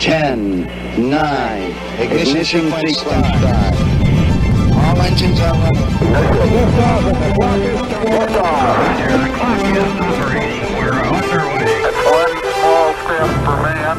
10, 9, ignition sequence start. All engines are running. Liftoff. Roger, the clock is operating. We're underway. It's one small step for man,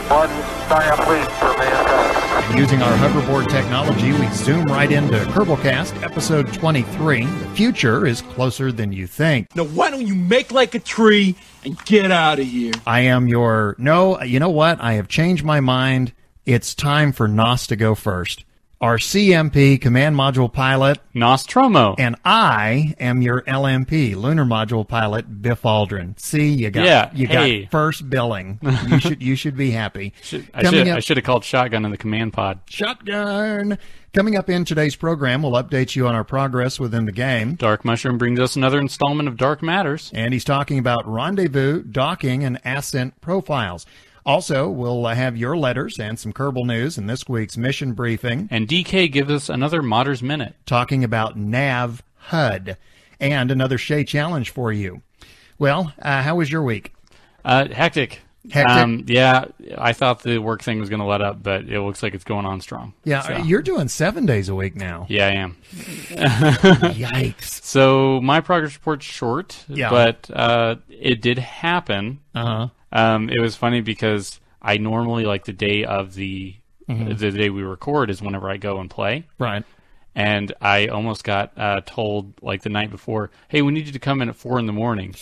one giant leap for mankind. Using our hoverboard technology, we zoom right into Kerbalcast, episode 23. The future is closer than you think. Now, why don't you make like a tree and get out of here? I am your... No, you know what? I have changed my mind. It's time for Nos to go first. Our CMP, Command Module Pilot, Nostromo. and I am your LMP, Lunar Module Pilot, Biff Aldrin. See, you got got first billing. You should be happy. I should have called Shotgun in the command pod. Shotgun. Coming up in today's program, we'll update you on our progress within the game. Dark Mushroom brings us another installment of Dark Matters. And he's talking about rendezvous, docking, and ascent profiles. Also, we'll have your letters and some Kerbal news in this week's mission briefing. And DK gives us another Modders Minute. Talking about Nav HUD. And another Shay challenge for you. Well, how was your week? Hectic. Hectic? Yeah, I thought the work thing was going to let up, but it looks like it's going on strong. Yeah, so. You're doing 7 days a week now. Yeah, I am. Yikes. So my progress report's short, yeah. But it did happen. Uh-huh. It was funny because I normally, like, the day of the day we record is whenever I go and play. Right. And I almost got told, like, the night before, hey, we need you to come in at 4 in the morning.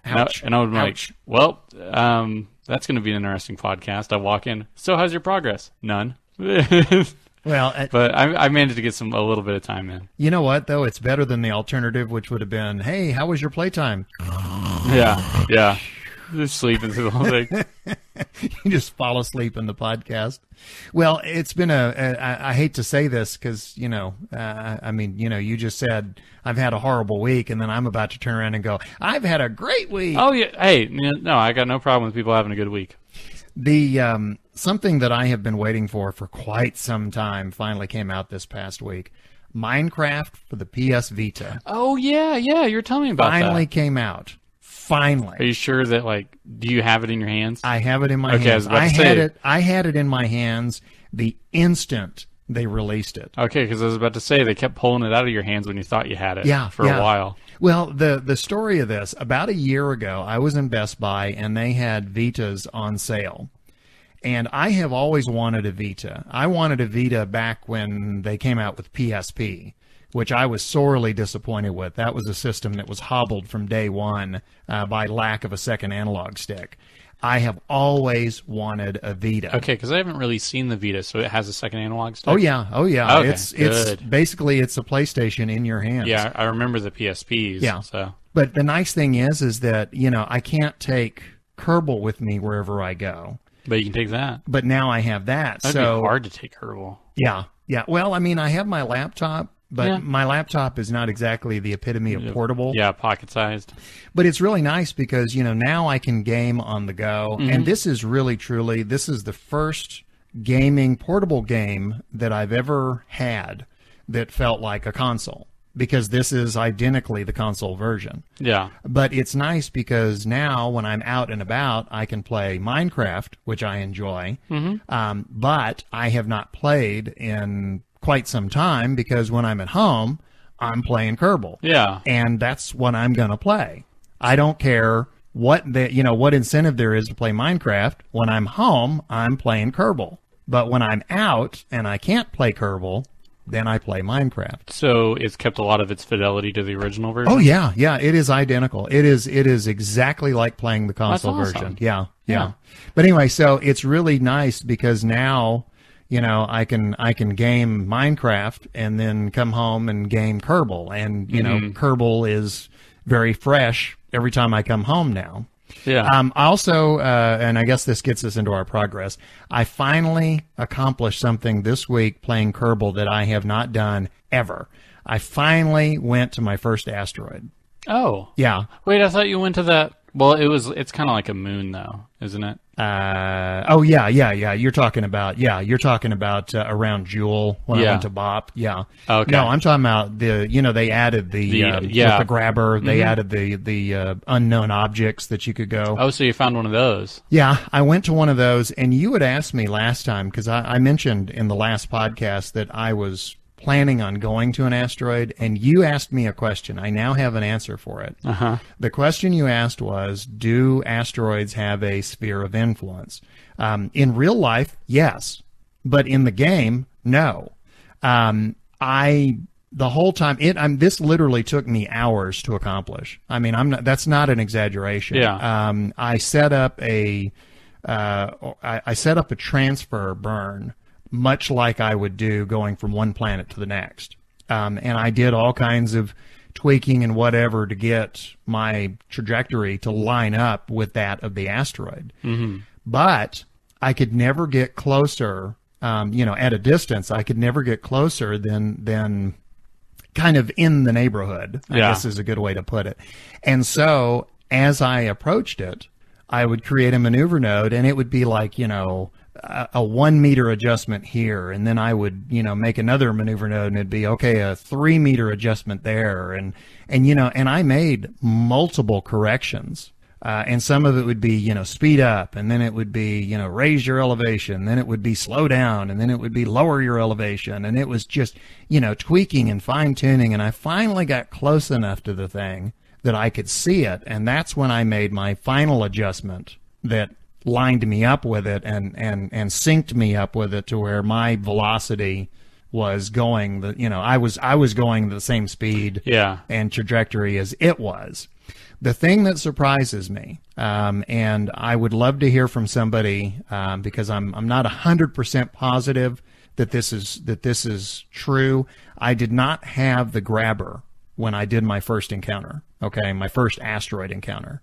Ouch. And I would be like, well, that's going to be an interesting podcast. I walk in, so how's your progress? None. Well, but I managed to get a little bit of time in. You know what, though? It's better than the alternative, which would have been, hey, how was your playtime? Yeah. Just sleeping through the whole thing. You just fall asleep in the podcast. Well, it's been I hate to say this because, you just said, I've had a horrible week, and then I'm about to turn around and go, I've had a great week. Oh, yeah. Hey, no, I got no problem with people having a good week. The something that I have been waiting for quite some time finally came out this past week. Minecraft for the PS Vita. Oh, yeah, you were telling me about that. Finally came out. Finally. Are you sure that, do you have it in your hands? I have it in my hands. Okay, I was about to say. I had it in my hands the instant they released it. Okay, because I was about to say they kept pulling it out of your hands when you thought you had it for a while. Well, the story of this, about a year ago, I was in Best Buy, and they had Vitas on sale. And I have always wanted a Vita. I wanted a Vita back when they came out with PSP, which I was sorely disappointed with. That was a system that was hobbled from day one by lack of a second analog stick. I have always wanted a Vita. Okay, because I haven't really seen the Vita, so it has a second analog stick? Oh, yeah. Okay, it's basically, it's a PlayStation in your hands. Yeah, I remember the PSPs. Yeah. So. But the nice thing is that, I can't take Kerbal with me wherever I go. But you can take that. But now I have that. That'd be hard to take Kerbal. Yeah. Well, I have my laptop. But my laptop is not exactly the epitome of portable. Yeah, pocket-sized. But it's really nice because, now I can game on the go. Mm-hmm. And this is really, truly, this is the first portable game that I've ever had that felt like a console. Because this is identically the console version. Yeah. But it's nice because now when I'm out and about, I can play Minecraft, which I enjoy. Mm-hmm. But I have not played in quite some time because when I'm at home, I'm playing Kerbal. Yeah. And that's what I'm going to play. I don't care what incentive there is to play Minecraft. When I'm home, I'm playing Kerbal. But when I'm out and I can't play Kerbal, then I play Minecraft. So it's kept a lot of its fidelity to the original version? Oh, yeah. It is identical. It is exactly like playing the console That's awesome. version. Yeah. But anyway, so it's really nice because now, I can game Minecraft and then come home and game Kerbal. And, Kerbal is very fresh every time I come home now. Yeah. Also, and I guess this gets us into our progress, I finally accomplished something this week playing Kerbal that I have not done ever. I finally went to my first asteroid. Oh. Yeah. Wait, I thought you went to that Well, it's kind of like a moon, though, isn't it? Oh yeah. You're talking about around Jewel when I went to Bop. Yeah. Okay. No, I'm talking about they added with the grabber. They added the unknown objects that you could go. Oh, so you found one of those? Yeah, I went to one of those, and you had asked me last time because I mentioned in the last podcast that I was planning on going to an asteroid, and you asked me a question. I now have an answer for it. The question you asked was, do asteroids have a sphere of influence? In real life, yes, but in the game, no. The whole time, this literally took me hours to accomplish. I mean, that's not an exaggeration. Yeah. I set up a transfer burn, much like I would do going from one planet to the next. And I did all kinds of tweaking and whatever to get my trajectory to line up with that of the asteroid. But I could never get closer, at a distance, I could never get closer than kind of in the neighborhood, I guess is a good way to put it. And so as I approached it, I would create a maneuver node, and it would be like, a 1 meter adjustment here, and then I would, make another maneuver node, and it'd be okay, a 3 meter adjustment there, and I made multiple corrections, and some of it would be, speed up, and then it would be, raise your elevation, then it would be slow down, and then it would be lower your elevation, and it was just, tweaking and fine tuning, and I finally got close enough to the thing that I could see it, and that's when I made my final adjustment that lined me up with it and synced me up with it to where my velocity was going I was going the same speed and trajectory as it was. The thing that surprises me, and I would love to hear from somebody because I'm not 100% positive that this is true. I did not have the grabber when I did my first encounter. Okay, my first asteroid encounter.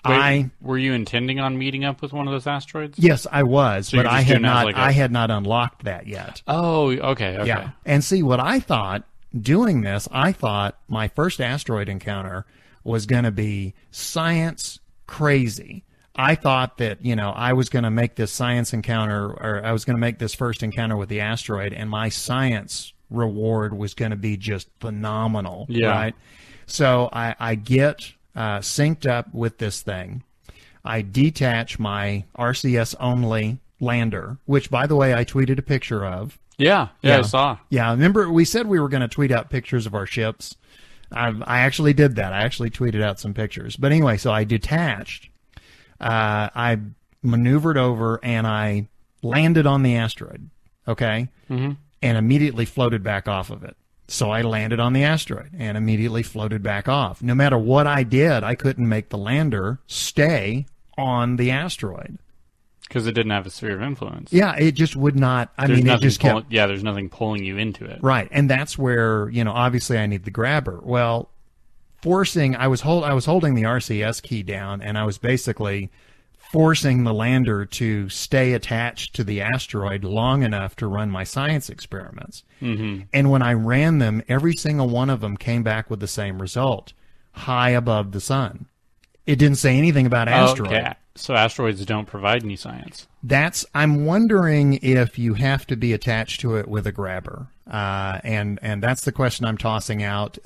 Wait, were you intending on meeting up with one of those asteroids? Yes, I was, so but I had not. I had not unlocked that yet. Oh, okay. Yeah, and see what I thought doing this. I thought my first asteroid encounter was going to be science crazy. I thought that I was going to make this science encounter, or I was going to make this first encounter with the asteroid, and my science reward was going to be just phenomenal. Yeah. Right. So I get synced up with this thing. I detach my RCS only lander, which, by the way, I tweeted a picture of. Yeah, I saw. Yeah, remember we said we were going to tweet out pictures of our ships. I actually did that. I actually tweeted out some pictures. But anyway, so I detached. I maneuvered over and I landed on the asteroid. Okay, and immediately floated back off of it. So I landed on the asteroid and immediately floated back off. No matter what I did, I couldn't make the lander stay on the asteroid. Because it didn't have a sphere of influence. Yeah, it just would not. It just kept. Yeah, there's nothing pulling you into it. Right, and that's where obviously I need the grabber. Well, I was holding the RCS key down, and I was basically forcing the lander to stay attached to the asteroid long enough to run my science experiments. And when I ran them, every single one of them came back with the same result: high above the sun. It didn't say anything about asteroid. Okay. So asteroids don't provide any science. I'm wondering if you have to be attached to it with a grabber. And that's the question I'm tossing out.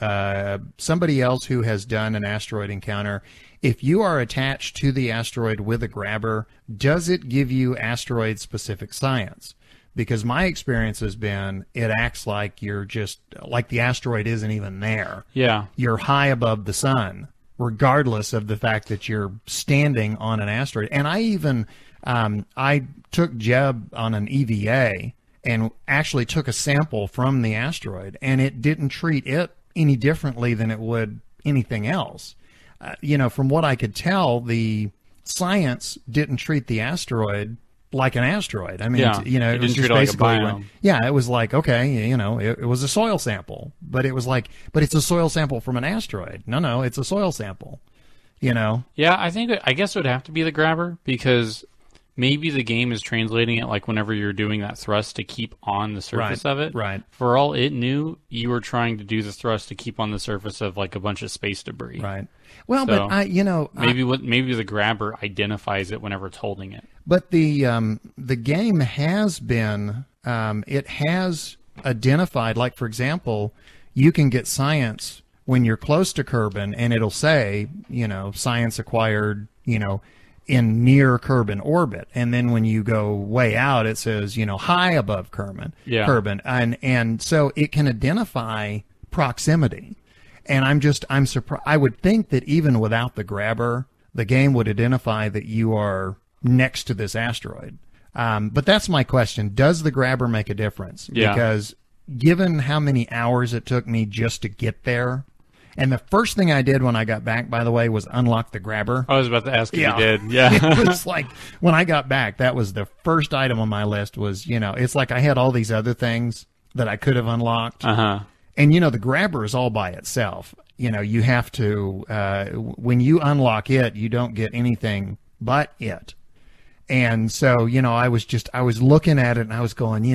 Somebody else who has done an asteroid encounter, if you are attached to the asteroid with a grabber, does it give you asteroid-specific science? Because my experience has been it acts like you're just, like the asteroid isn't even there. Yeah. You're high above the sun, regardless of the fact that you're standing on an asteroid. And I even, I took Jeb on an EVA and actually took a sample from the asteroid, and it didn't treat it any differently than it would anything else. From what I could tell, the science didn't treat the asteroid like an asteroid. I mean, it was just treat it like a basically, biome. it was like, okay, it was a soil sample, but it was like, but it's a soil sample from an asteroid. No, it's a soil sample, Yeah, I guess it would have to be the grabber, because maybe the game is translating it like whenever you're doing that thrust to keep on the surface of it. Right. For all it knew, you were trying to do the thrust to keep on the surface of like a bunch of space debris. Right. Well, So, but maybe the grabber identifies it whenever it's holding it. But the game has been it has identified, like for example, you can get science when you're close to Kerbin, and it'll say, science acquired, in near Kerbin orbit, and then when you go way out, it says, high above Kerbin. Yeah. Kerbin, and so it can identify proximity. And I'm surprised. I would think that even without the grabber, the game would identify that you are next to this asteroid. But that's my question. Does the grabber make a difference? Yeah. Because given how many hours it took me just to get there, and the first thing I did when I got back, by the way, was unlock the grabber. I was about to ask if Yeah. you did. Yeah. It was like, when I got back, that was the first item on my list was, it's like I had all these other things that I could have unlocked. Uh-huh. And, the grabber is all by itself. You have to, when you unlock it, you don't get anything but it. And so, I was looking at it and I was going,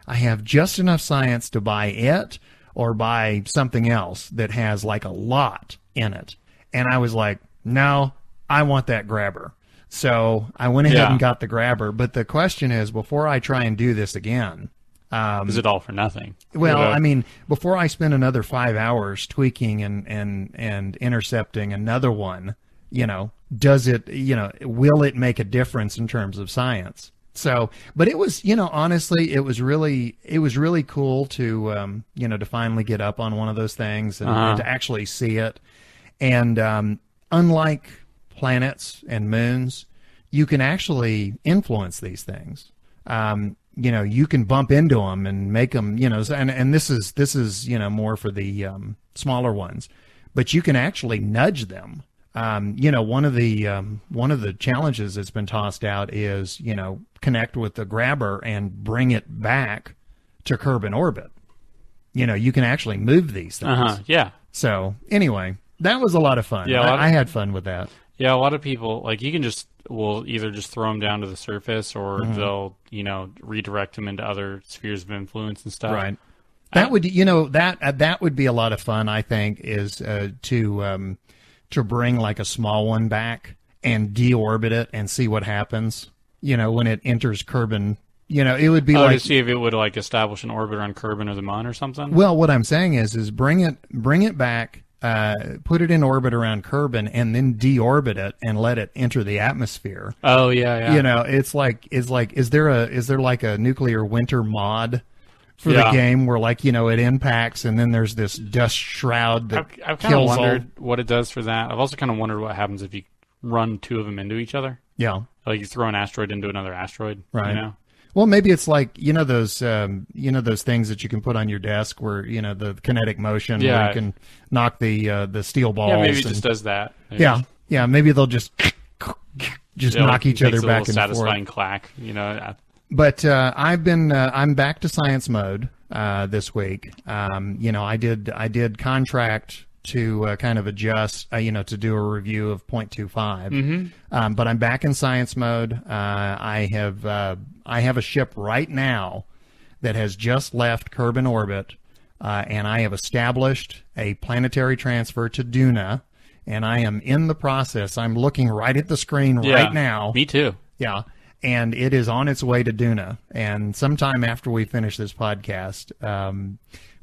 I have just enough science to buy it or buy something else that has like a lot in it. And I was like, no, I want that grabber. So I went ahead and got the grabber. But the question is, before I try and do this again, Is it all for nothing? well, I mean, before I spend another 5 hours tweaking and intercepting another one, does it, will it make a difference in terms of science? So, but it was, honestly, it was really cool to, to finally get up on one of those things and to actually see it. And unlike planets and moons, you can actually influence these things. You can bump into them and make them, and this is, more for the smaller ones, but you can actually nudge them. One of the challenges that's been tossed out is, connect with the grabber and bring it back to Kerbin orbit. You can actually move these things. Yeah. So anyway, that was a lot of fun. Yeah, I had fun with that. Yeah, a lot of people, you can will either just throw them down to the surface or they'll, redirect them into other spheres of influence and stuff. Right. That would, that would be a lot of fun, I think, is to bring like a small one back and deorbit it and see what happens, when it enters Kerbin. It would be to see if it would establish an orbit around Kerbin or the Mun or something. Well, what I'm saying is bring it back, put it in orbit around Kerbin, and then deorbit it and let it enter the atmosphere. Oh yeah, yeah. It's like is there like a nuclear winter mod for the game where it impacts and then there's this dust shroud that I've kind of kills wondered what it does for that. I've also kind of wondered what happens if you run two of them into each other. Yeah. Like you throw an asteroid into another asteroid. Right. Well, maybe it's like those those things that you can put on your desk where the kinetic motion where you can knock the steel balls. Yeah, maybe it just does that. Yeah. Maybe they'll just knock each other back and satisfying forth. clack. But I'm back to science mode this week. I did contract to kind of adjust, to do a review of 0.25. But I'm back in science mode. I have a ship right now that has just left Kerbin orbit, and I have established a planetary transfer to Duna, and I am in the process. I'm looking right at the screen right now. Me too. Yeah. And it is on its way to Duna. And sometime after we finish this podcast,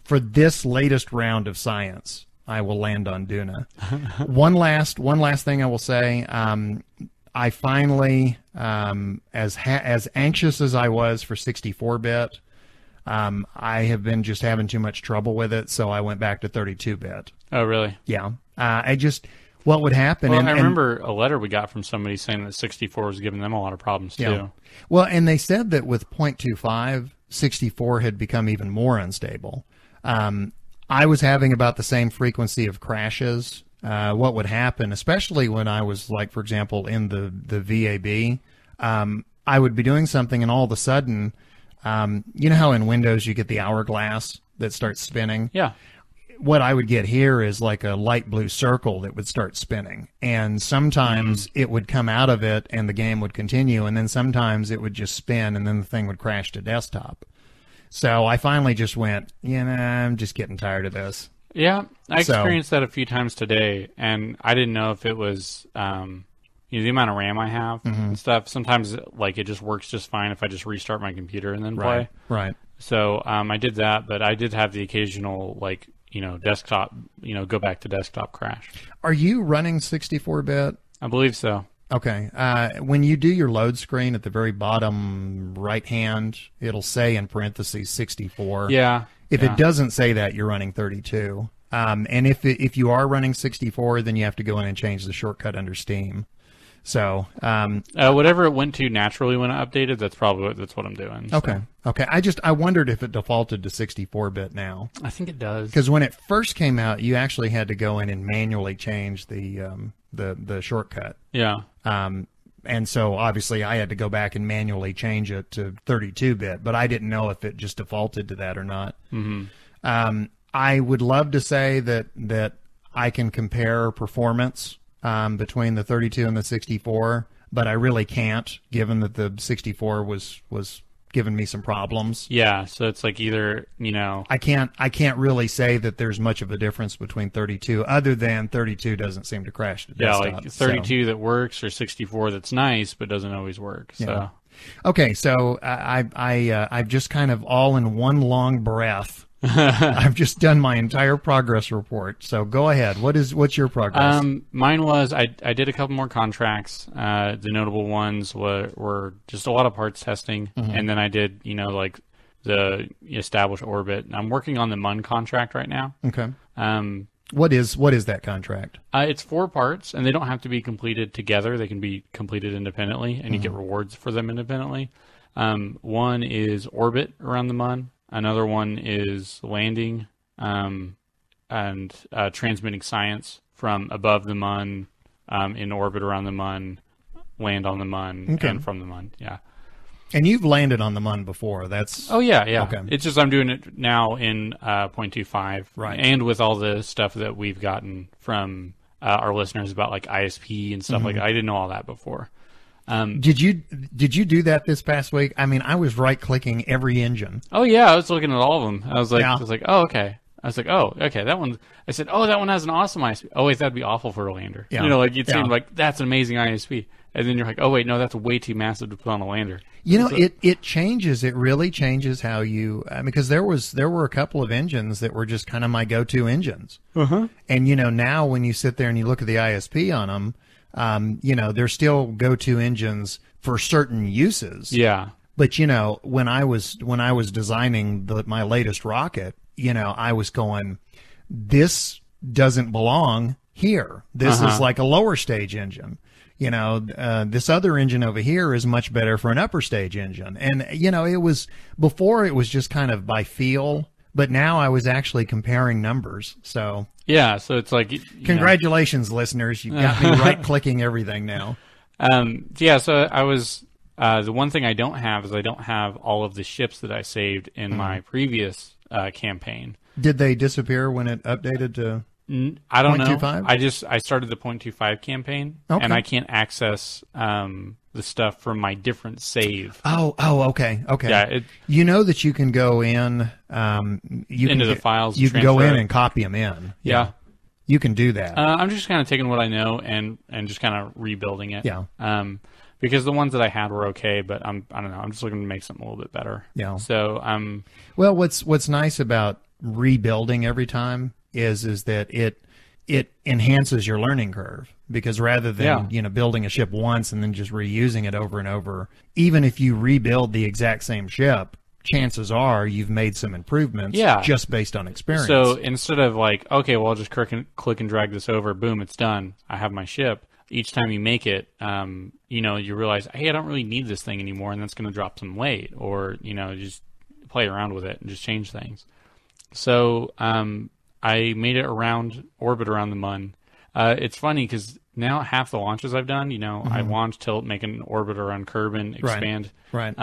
for this latest round of science, I will land on Duna. One last thing I will say. I finally, as anxious as I was for 64-bit, I have been just having too much trouble with it, so I went back to 32-bit. Oh, really? Yeah. What would happen? Well, I remember a letter we got from somebody saying that 64 was giving them a lot of problems, too. Yeah. Well, and they said that with 0.25, 64 had become even more unstable. I was having about the same frequency of crashes. What would happen, especially when I was, for example, in the VAB, I would be doing something and all of a sudden, you know how in Windows you get the hourglass that starts spinning? Yeah. What I would get here is like a light blue circle that would start spinning. And sometimes it would come out of it and the game would continue. And then sometimes it would just spin and then the thing would crash to desktop. So I finally just went, I'm just getting tired of this. Yeah, I experienced that a few times today, and I didn't know if it was the amount of RAM I have and stuff. Sometimes like it just works just fine if I just restart my computer and then play. Right. So I did that, but I did have the occasional desktop, go back to desktop crash. Are you running 64-bit? I believe so. Okay. When you do your load screen at the very bottom right hand, it'll say in parentheses 64. Yeah. If it doesn't say that, you're running 32. And if you are running 64, then you have to go in and change the shortcut under Steam. So whatever it went to naturally when I updated, that's what I'm doing. So. Okay. I wondered if it defaulted to 64-bit now. I think it does. Because when it first came out, you actually had to go in and manually change the shortcut. Yeah. And so obviously I had to go back and manually change it to 32-bit, but I didn't know if it just defaulted to that or not. Mm-hmm. I would love to say that I can compare performance between the 32 and the 64, but I really can't, given that the 64 was giving me some problems. Yeah, so it's like either, I can't really say that there's much of a difference between 32, other than 32 doesn't seem to crash the desktop. Like 32 that works, or 64 that's nice but doesn't always work. So yeah. Okay, so I've just kind of all in one long breath. I've just done my entire progress report. So go ahead. What's your progress? Mine was I did a couple more contracts. The notable ones were just a lot of parts testing, and then I did the established orbit. I'm working on the MUN contract right now. Okay. What is that contract? It's 4 parts, and they don't have to be completed together. They can be completed independently, and you get rewards for them independently. One is orbit around the MUN. Another one is landing and transmitting science from above the MUN, in orbit around the MUN, land on the MUN, and from the MUN. Yeah. And you've landed on the MUN before. That's yeah. Okay. It's just I'm doing it now in 0.25, right? And with all the stuff that we've gotten from our listeners about like ISP and stuff like that. I didn't know all that before. Did you do that this past week? I mean, I was right-clicking every engine. Oh yeah, I was looking at all of them. I was like, oh okay. I was like, oh okay, that one. I said, oh, that one has an awesome ISP. Oh wait, that'd be awful for a lander. Yeah. You'd seem like that's an amazing ISP, and then you're like, oh wait, no, that's way too massive to put on a lander. It changes. It really changes how you because there were a couple of engines that were just kind of my go-to engines. And now when you sit there and you look at the ISP on them. They're still go-to engines for certain uses. Yeah. But when I was designing my latest rocket, I was going, this doesn't belong here. This is like a lower stage engine. This other engine over here is much better for an upper stage engine. And it was before it was just kind of by feel, but now I was actually comparing numbers. So yeah, so it's like congratulations, listeners! You got me right-clicking everything now. Yeah, so I was the one thing I don't have is I don't have all of the ships that I saved in my previous campaign. Did they disappear when it updated to? I don't know. 0.25? I started the 0.25 campaign, and I can't access the stuff from my different save. Oh, okay. Yeah, you know that you can go in into the files. You can go in and copy them in. Yeah. You can do that. I'm just kind of taking what I know and just kind of rebuilding it. Yeah. Because the ones that I had were okay, but I don't know. I'm just looking to make something a little bit better. Yeah. So well, what's nice about rebuilding every time is that it enhances your learning curve, because rather than building a ship once and then just reusing it over and over, even if you rebuild the exact same ship, chances are you've made some improvements just based on experience. So instead of like, okay, well, I'll just click and drag this over, boom, it's done, I have my ship. Each time you make it, you realize, hey, I don't really need this thing anymore, and that's going to drop some weight, or just play around with it and just change things. So I made it orbit around the MUN. It's funny because now half the launches I've done, I launch, tilt, make an orbit around Kerbin, expand. Right.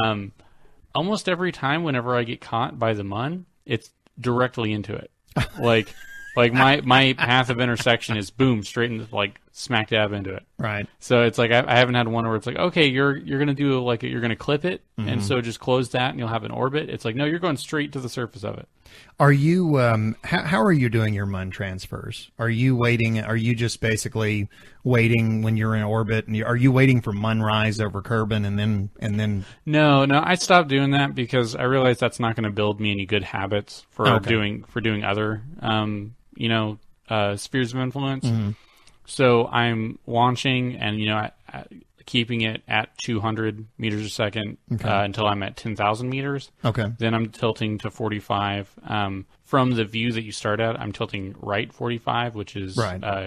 Almost every time whenever I get caught by the MUN, it's directly into it. Like my path of intersection is boom, straight into, like smack dab into it. Right. So it's like I haven't had one where it's like, okay, you're gonna do like you're gonna clip it, and so just close that, and you'll have an orbit. It's like, no, you're going straight to the surface of it. Are you how are you doing your MUN transfers? Are you waiting? Are you just basically waiting when you're in orbit? And are you waiting for MUN rise over Kerbin and then? No, I stopped doing that because I realized that's not going to build me any good habits for doing other spheres of influence. So I'm launching and keeping it at 200 meters a second until I'm at 10,000 meters. Okay. Then I'm tilting to 45. From the view that you start at, I'm tilting right 45, which is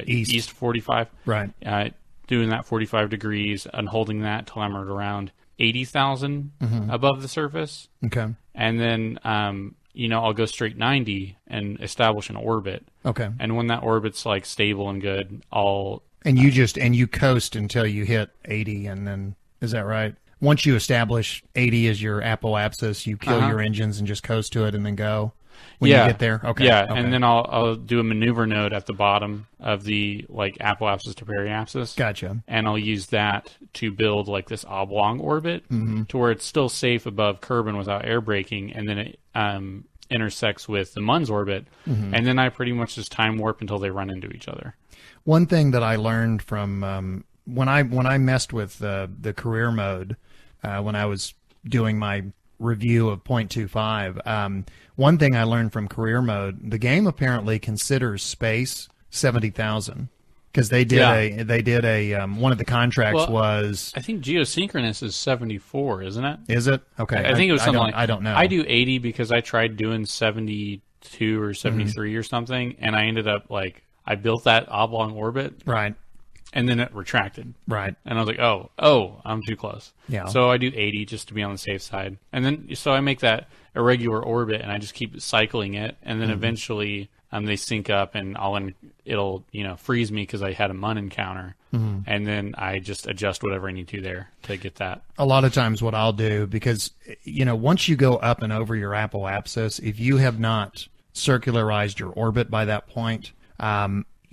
east 45. Right. Doing that 45 degrees and holding that till I'm at around 80,000 above the surface. Okay. And then, I'll go straight 90 and establish an orbit. Okay. And when that orbit's like stable and good, I'll... And you coast until you hit 80, and then, is that right? Once you establish 80 as your apoapsis, you kill your engines and just coast to it and then go when you get there? Okay. Yeah, okay. And then I'll do a maneuver node at the bottom of the like apoapsis to periapsis. Gotcha. And I'll use that to build like this oblong orbit to where it's still safe above Kerbin without air braking, and then it intersects with the MUN's orbit, and then I pretty much just time warp until they run into each other. One thing that I learned from when I messed with the career mode, when I was doing my review of 0.25, one thing I learned from career mode, the game apparently considers space 70,000 because they did a one of the contracts was, I think geosynchronous is 74, isn't it? Is it? Okay. I think it was something I don't know. I do 80 because I tried doing 72 or 73 or something, and I ended up like I built that oblong orbit. Right. And then it retracted. Right. And I was like, oh, I'm too close. Yeah. So I do 80 just to be on the safe side. And then, so I make that irregular orbit and I just keep cycling it. And then eventually they sync up and it'll, freeze me because I had a MUN encounter. And then I just adjust whatever I need to there to get that. A lot of times what I'll do, because, once you go up and over your apoapsis, if you have not circularized your orbit by that point,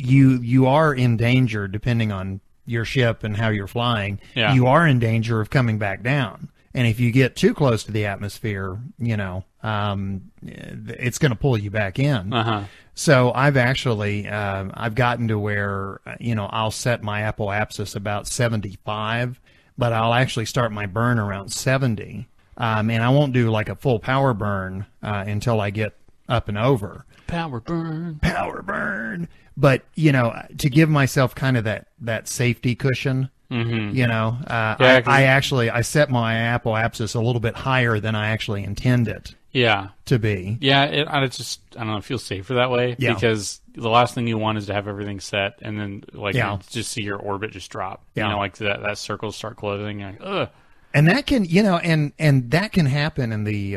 you are in danger, depending on your ship and how you're flying. Yeah. You are in danger of coming back down. And if you get too close to the atmosphere, it's going to pull you back in. So I've actually I've gotten to where I'll set my apoapsis about 75, but I'll actually start my burn around 70, and I won't do like a full power burn until I get up and over. Power burn. But, to give myself kind of that safety cushion, I set my apoapsis a little bit higher than I actually intend it to be. Yeah, I don't know, it feels safer that way because the last thing you want is to have everything set and then you just see your orbit just drop. Like that circle start closing. Like, ugh. And that can, and that can happen in the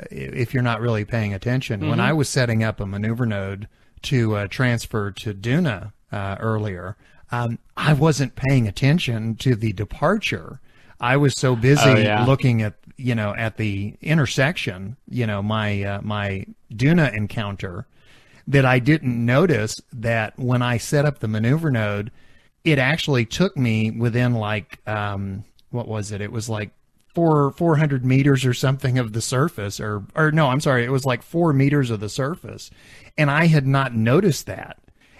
if you're not really paying attention. When I was setting up a maneuver node to transfer to Duna earlier, I wasn't paying attention to the departure. I was so busy looking at at the intersection, my Duna encounter, that I didn't notice that when I set up the maneuver node, it actually took me within like what was it? It was like 400 meters or something of the surface, or no, I'm sorry, it was like 4 meters of the surface, and I had not noticed that.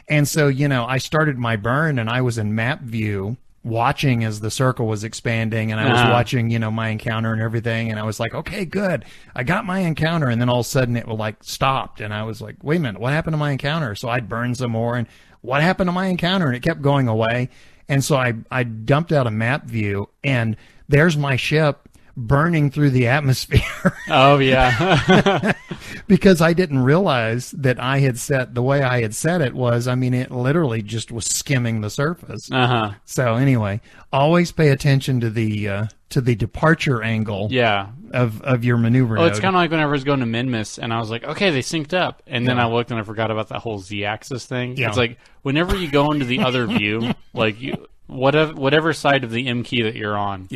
And so, I started my burn, and I was in map view, watching as the circle was expanding, and I was watching, my encounter and everything, and I was like, okay, good, I got my encounter, and then all of a sudden it stopped, and I was like, wait a minute, what happened to my encounter? So I'd burn some more, and what happened to my encounter? And it kept going away. And so I dumped out a map view, and there's my ship burning through the atmosphere. Oh, yeah. Because I didn't realize that the way I had set it was, it literally just was skimming the surface. So anyway, always pay attention to the departure angle of your maneuver node. It's kind of like whenever I was going to Minmus, and I was like, okay, they synced up. And then I looked and I forgot about that whole Z-axis thing. Yeah. It's like, whenever you go into the other view, like whatever side of the M key that you're on,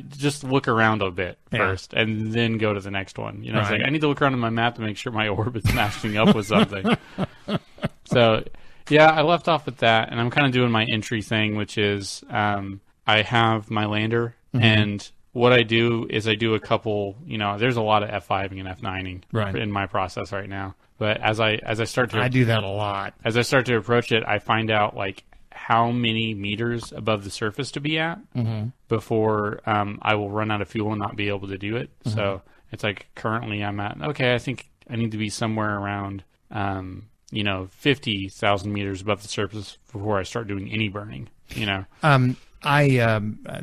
just look around a bit first, and then go to the next one. It's like, I need to look around on my map to make sure my orbit's matching up with something. So, Yeah, I left off with that, and I'm kind of doing my entry thing, which is I have my lander, and what I do is I do a couple, there's a lot of F5ing and F9ing in my process right now. But as I start to... I do that a lot. As I start to approach it, I find out, like, how many meters above the surface to be at before I will run out of fuel and not be able to do it. So it's like currently I'm at, okay, I think I need to be somewhere around, 50,000 meters above the surface before I start doing any burning,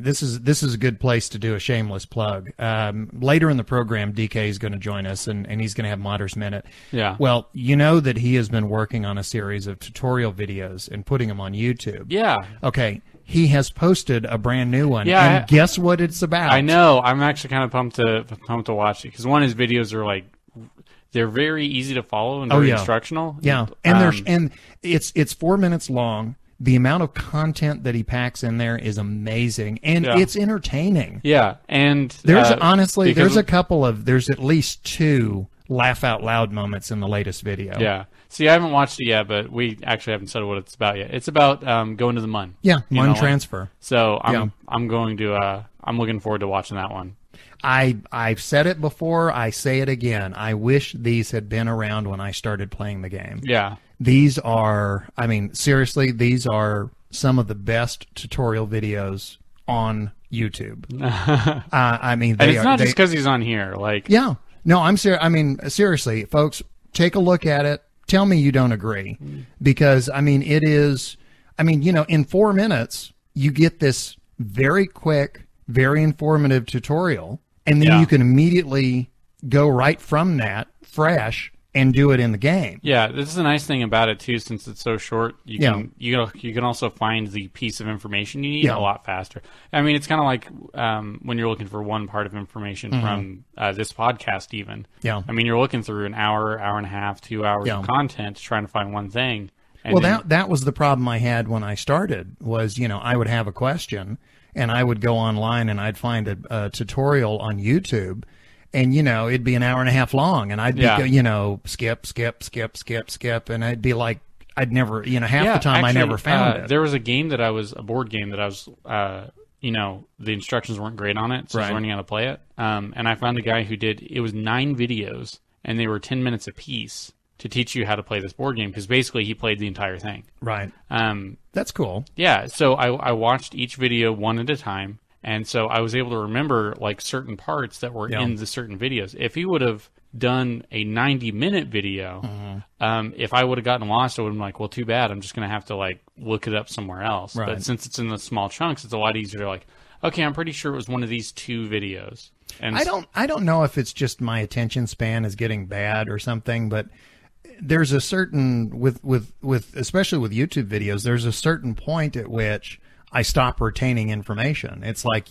This is a good place to do a shameless plug. Later in the program, DK is going to join us, and he's going to have Modder's Minute. Yeah. Well, you know that he has been working on a series of tutorial videos and putting them on YouTube. Yeah. Okay. He has posted a brand new one. Yeah. And guess what it's about? I know. I'm actually kind of pumped to watch it because one of his videos are like, they're very easy to follow and very instructional. Yeah. And it's 4 minutes long. The amount of content that he packs in there is amazing, and it's entertaining. Yeah, and there's there's at least 2 laugh out loud moments in the latest video. Yeah. See, I haven't watched it yet, but we actually haven't said what it's about yet. It's about going to the MUN. Yeah, MUN transfer. So I'm going to I'm looking forward to watching that one. I've said it before. I say it again. I wish these had been around when I started playing the game. Yeah. These are, seriously, these are some of the best tutorial videos on YouTube. And it's not just because he's on here. Yeah. No, I'm serious. Seriously, folks, take a look at it. Tell me you don't agree. Because, it is, in 4 minutes, you get this very quick, very informative tutorial, and then you can immediately go right from that, fresh, and do it in the game. Yeah, this is a nice thing about it too, since it's so short. You can also find the piece of information you need a lot faster. It's kind of like when you're looking for one part of information from this podcast. Even you're looking through an hour, hour and a half, 2 hours of content trying to find one thing. And that was the problem I had when I started. Was I would have a question and I would go online and I'd find a tutorial on YouTube. And, it'd be an hour and a half long, and I'd be, skip, and I'd be like, I'd never, half the time I never found it. There was a board game that I was, the instructions weren't great on it, so I was learning how to play it. And I found a guy who it was 9 videos, and they were 10 minutes apiece to teach you how to play this board game, because basically he played the entire thing. Right. That's cool. Yeah, so I watched each video one at a time. And so I was able to remember certain parts that were in the certain videos. If he would have done a 90-minute video, if I would have gotten lost, I would have been like, well, too bad. I'm just going to have to look it up somewhere else. Right. But since it's in the small chunks, it's a lot easier to okay, I'm pretty sure it was one of these 2 videos. And I don't know if it's just my attention span is getting bad or something, but there's a certain with especially with YouTube videos, there's a certain point at which I stop retaining information. It's like,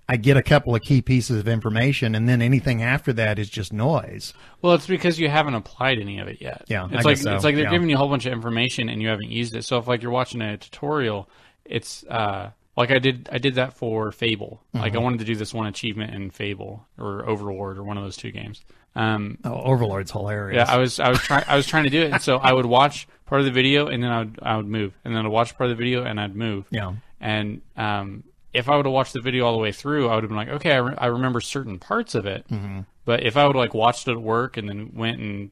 I get a couple of key pieces of information, and then anything after that is just noise. Well, it's because you haven't applied any of it yet. Yeah, it's like they're giving you a whole bunch of information and you haven't used it. So if you're watching a tutorial, it's I did that for Fable. I wanted to do this one achievement in Fable or Overlord or one of those 2 games. Overlord's hilarious. Yeah, I was trying to do it, and so I would watch part of the video and then I would move, and then I'd watch part of the video and I'd move. Yeah. And if I would have watched the video all the way through, I would have been like, okay, I remember certain parts of it. But if I would have watched it at work and then went and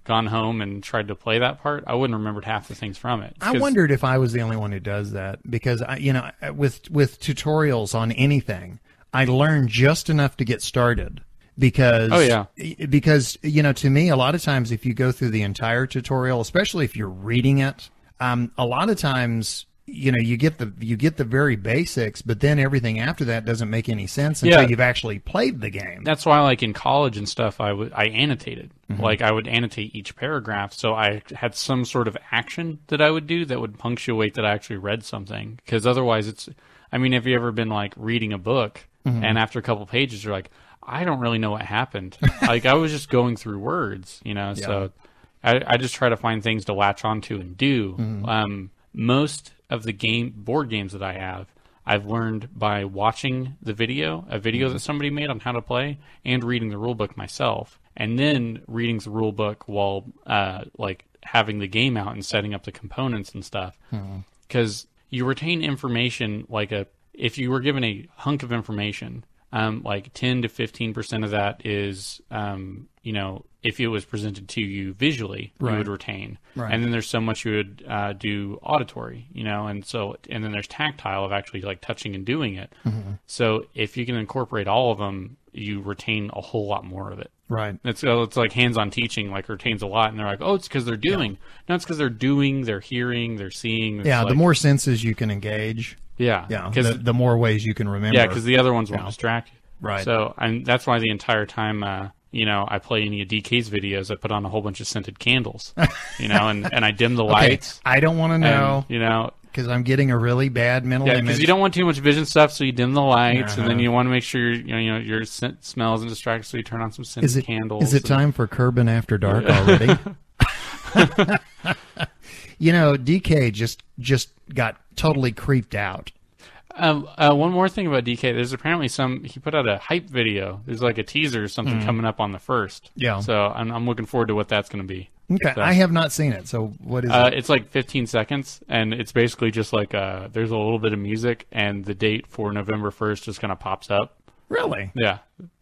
gone home and tried to play that part, I wouldn't have remembered half the things from it. I wondered if I was the only one who does that, because with tutorials on anything, I learn just enough to get started. Because to me, a lot of times if you go through the entire tutorial, especially if you're reading it, a lot of times you get the very basics, but then everything after that doesn't make any sense until you've actually played the game. That's why, in college and stuff, I annotated. I would annotate each paragraph, so I had some sort of action that I would do that would punctuate that I actually read something. Because otherwise, have you ever been reading a book and after a couple pages you're like, I don't really know what happened. I was just going through words, so I just try to find things to latch onto and do. Most of the board games that I have, I've learned by watching a video that somebody made on how to play, and reading the rule book myself, and then reading the rule book while having the game out and setting up the components and stuff. Because you retain information if you were given a hunk of information, like 10 to 15% of that is, if it was presented to you visually, you would retain. Right. And then there's so much you would do auditory, and then there's tactile of actually like touching and doing it. So if you can incorporate all of them, you retain a whole lot more of it. Right. It's like hands-on teaching, like retains a lot, and they're like, oh, it's because they're doing. No, it's because they're doing, they're hearing, they're seeing. Yeah, the more senses you can engage. Yeah, the more ways you can remember. Yeah, because the other ones won't distract you. Right. So, and that's why the entire time, I play any of DK's videos, I put on a whole bunch of scented candles, and I dim the lights. I don't want to know. Because I'm getting a really bad mental image. Because you don't want too much vision stuff, so you dim the lights, and then you want to make sure your scent smells and distracted, so you turn on some scented candles. Is it time for Kerbin After Dark already? DK just got totally creeped out. One more thing about DK, there's apparently he put out a hype video. There's like a teaser or something coming up on the 1st. Yeah. So I'm looking forward to what that's going to be. Okay, so, I have not seen it. So what is it? It's like 15 seconds, and it's basically just like there's a little bit of music, and the date for November 1st just kind of pops up. Really? Yeah.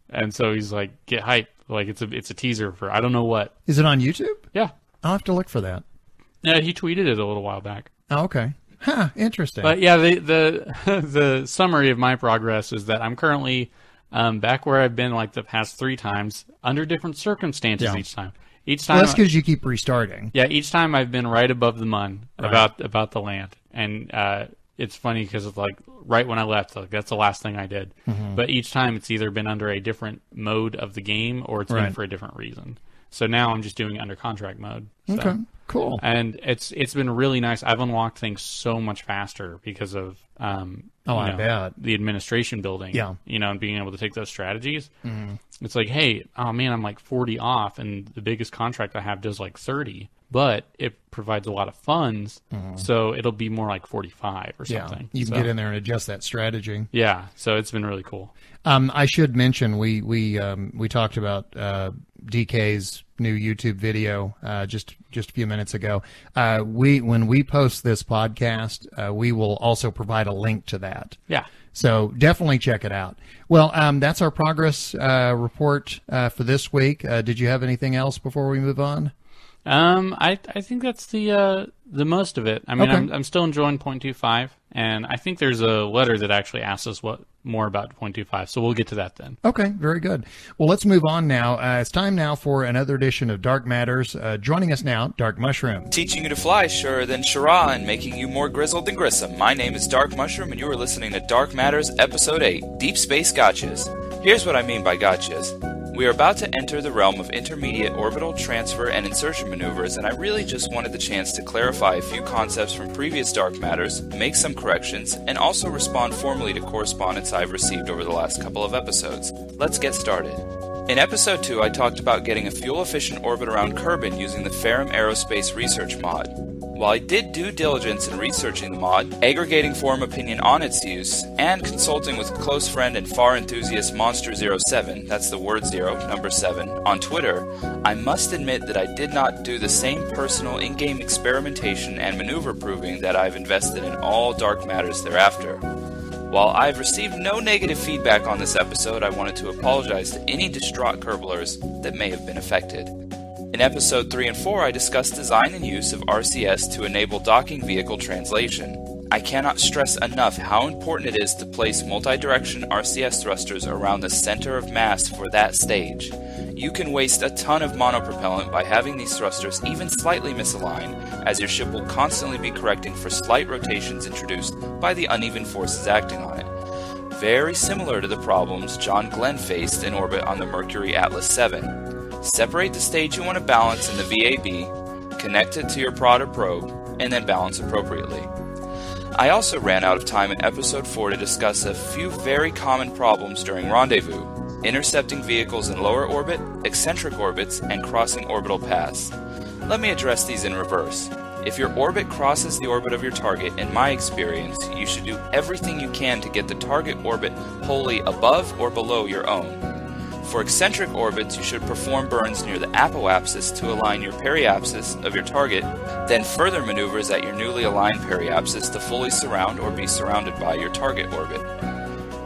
And so he's like, get hype. Like it's a teaser for I don't know what. Is it on YouTube? Yeah. I'll have to look for that. Yeah, he tweeted it a little while back. Oh, okay. Huh, interesting. But yeah, the summary of my progress is that I'm currently back where I've been like the past 3 times under different circumstances each time. Each time, well, that's because you keep restarting. Yeah, each time I've been right above the mun about the land, and it's funny because it's like right when I left, like that's the last thing I did. But each time it's either been under a different mode of the game or it's been for a different reason. So now I'm just doing it under contract mode. So. Okay, cool. And it's been really nice. I've unlocked things so much faster because of I bet. the administration building. Yeah. And being able to take those strategies. It's like, hey, oh man, I'm like 40 off, and the biggest contract I have does like 30, but it provides a lot of funds, so it'll be more like 45 or something. You can get in there and adjust that strategy. Yeah, so it's been really cool. I should mention we talked about DK's new YouTube video just a few minutes ago. When we post this podcast, we will also provide a link to that. Yeah. So definitely check it out. Well, that's our progress report for this week. Did you have anything else before we move on? I think that's the most of it. I mean, Okay. I'm still enjoying 0.25, and I think there's a letter that actually asks us more about 0.25, so we'll get to that then. Okay, very good. Well, let's move on now. It's time now for another edition of Dark Matters. Joining us now, Dark Mushroom. Teaching you to fly surer than Shara and making you more grizzled than Grissom. My name is Dark Mushroom, and you are listening to Dark Matters Episode 8, Deep Space Gotchas. Here's what I mean by gotchas. We are about to enter the realm of intermediate orbital transfer and insertion maneuvers, and I really just wanted the chance to clarify a few concepts from previous Dark Matters, make some corrections, and also respond formally to correspondence I've received over the last couple of episodes. Let's get started. In Episode 2, I talked about getting a fuel-efficient orbit around Kerbin using the Ferrum Aerospace Research mod. While I did due diligence in researching the mod, aggregating forum opinion on its use, and consulting with close friend and far enthusiast Monster07, that's the word 0, number 7, on Twitter, I must admit that I did not do the same personal in-game experimentation and maneuver proving that I've invested in all Dark Matters thereafter. While I've received no negative feedback on this episode, I wanted to apologize to any distraught Kerbalers that may have been affected. In Episode 3 and 4, I discussed design and use of RCS to enable docking vehicle translation. I cannot stress enough how important it is to place multi-direction RCS thrusters around the center of mass for that stage. You can waste a ton of monopropellant by having these thrusters even slightly misaligned, as your ship will constantly be correcting for slight rotations introduced by the uneven forces acting on it. Very similar to the problems John Glenn faced in orbit on the Mercury Atlas 7. Separate the stage you want to balance in the VAB, connect it to your prod or probe, and then balance appropriately. I also ran out of time in Episode 4 to discuss a few very common problems during rendezvous: intercepting vehicles in lower orbit, eccentric orbits, and crossing orbital paths. Let me address these in reverse. If your orbit crosses the orbit of your target, in my experience, you should do everything you can to get the target orbit wholly above or below your own. For eccentric orbits, you should perform burns near the apoapsis to align your periapsis of your target, then further maneuvers at your newly aligned periapsis to fully surround or be surrounded by your target orbit.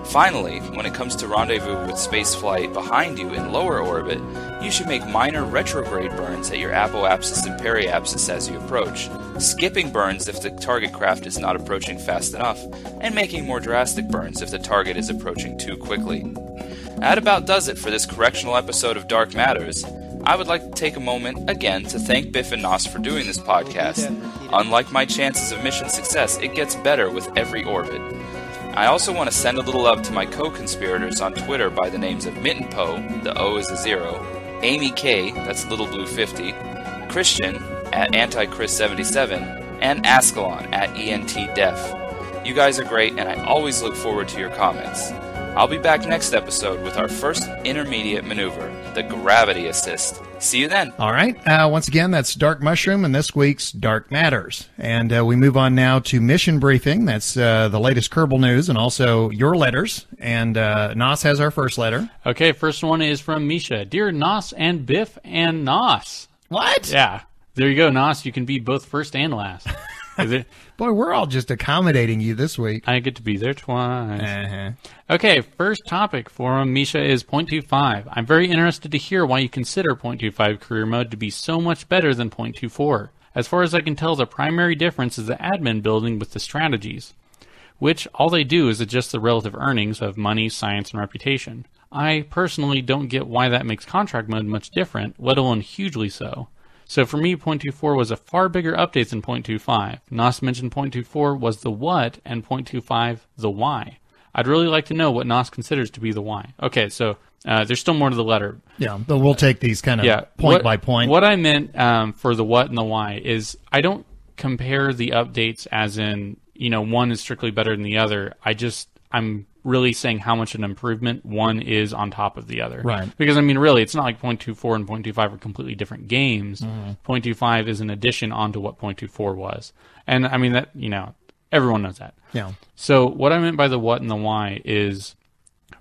Finally, when it comes to rendezvous with spaceflight behind you in lower orbit, you should make minor retrograde burns at your apoapsis and periapsis as you approach, skipping burns if the target craft is not approaching fast enough, and making more drastic burns if the target is approaching too quickly. That about does it for this correctional episode of Dark Matters. I would like to take a moment again to thank Biff and Nos for doing this podcast. Unlike my chances of mission success, it gets better with every orbit. I also want to send a little love to my co-conspirators on Twitter by the names of Mitten Poe, the O is a 0, Amy K, that's Little Blue 50, Christian at Antichrist77, and Ascalon at ENTDef. You guys are great, and I always look forward to your comments. I'll be back next episode with our first intermediate maneuver, the gravity assist. See you then. All right. Once again, that's Dark Mushroom and this week's Dark Matters. And we move on now to Mission Briefing. That's the latest Kerbal news and also your letters. And Nos has our first letter. Okay, first one is from Misha. Dear Nos and Biff and Nos. What? Yeah. There you go, Nos. You can be both first and last. Is it? Boy, we're all just accommodating you this week. I get to be there twice. Uh-huh. Okay, first topic for Misha is 0.25. I'm very interested to hear why you consider 0.25 career mode to be so much better than 0.24. As far as I can tell, the primary difference is the admin building with the strategies, which all they do is adjust the relative earnings of money, science, and reputation. I personally don't get why that makes contract mode much different, let alone hugely so. So for me, 0.24 was a far bigger update than 0.25. Nos mentioned 0.24 was the what and 0.25 the why. I'd really like to know what Nos considers to be the why. Okay, so there's still more to the letter. Yeah, but we'll take these kind of point by point. What I meant for the what and the why is I don't compare the updates as in, one is strictly better than the other. I'm really saying how much an improvement one is on top of the other. Right. Because, really, it's not like 0.24 and 0.25 are completely different games. 0.25 is an addition onto what 0.24 was. And, that, everyone knows that. Yeah. So what I meant by the what and the why is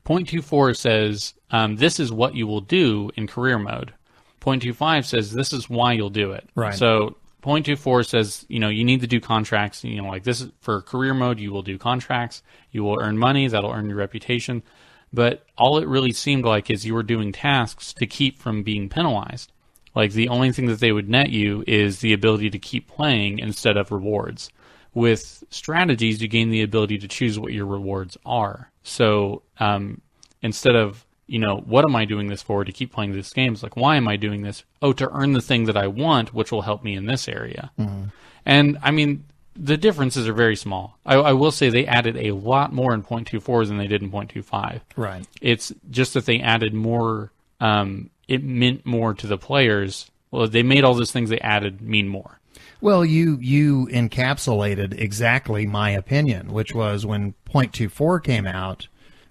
0.24 says this is what you will do in career mode. 0.25 says this is why you'll do it. Right. So 0.24 says, you need to do contracts. Like this is for career mode, you will do contracts. You will earn money. That'll earn your reputation. But all it really seemed like is you were doing tasks to keep from being penalized. Like the only thing that they would net you is the ability to keep playing instead of rewards. With strategies, you gain the ability to choose what your rewards are. So instead of, what am I doing this for? To keep playing this game? It's like, why am I doing this? Oh, to earn the thing that I want, which will help me in this area. Mm-hmm. And the differences are very small. I will say they added a lot more in 0.24 than they did in 0.25. Right. It's just that they added more, it meant more to the players. Well, they made all those things they added mean more. Well, you encapsulated exactly my opinion, which was when 0.24 came out,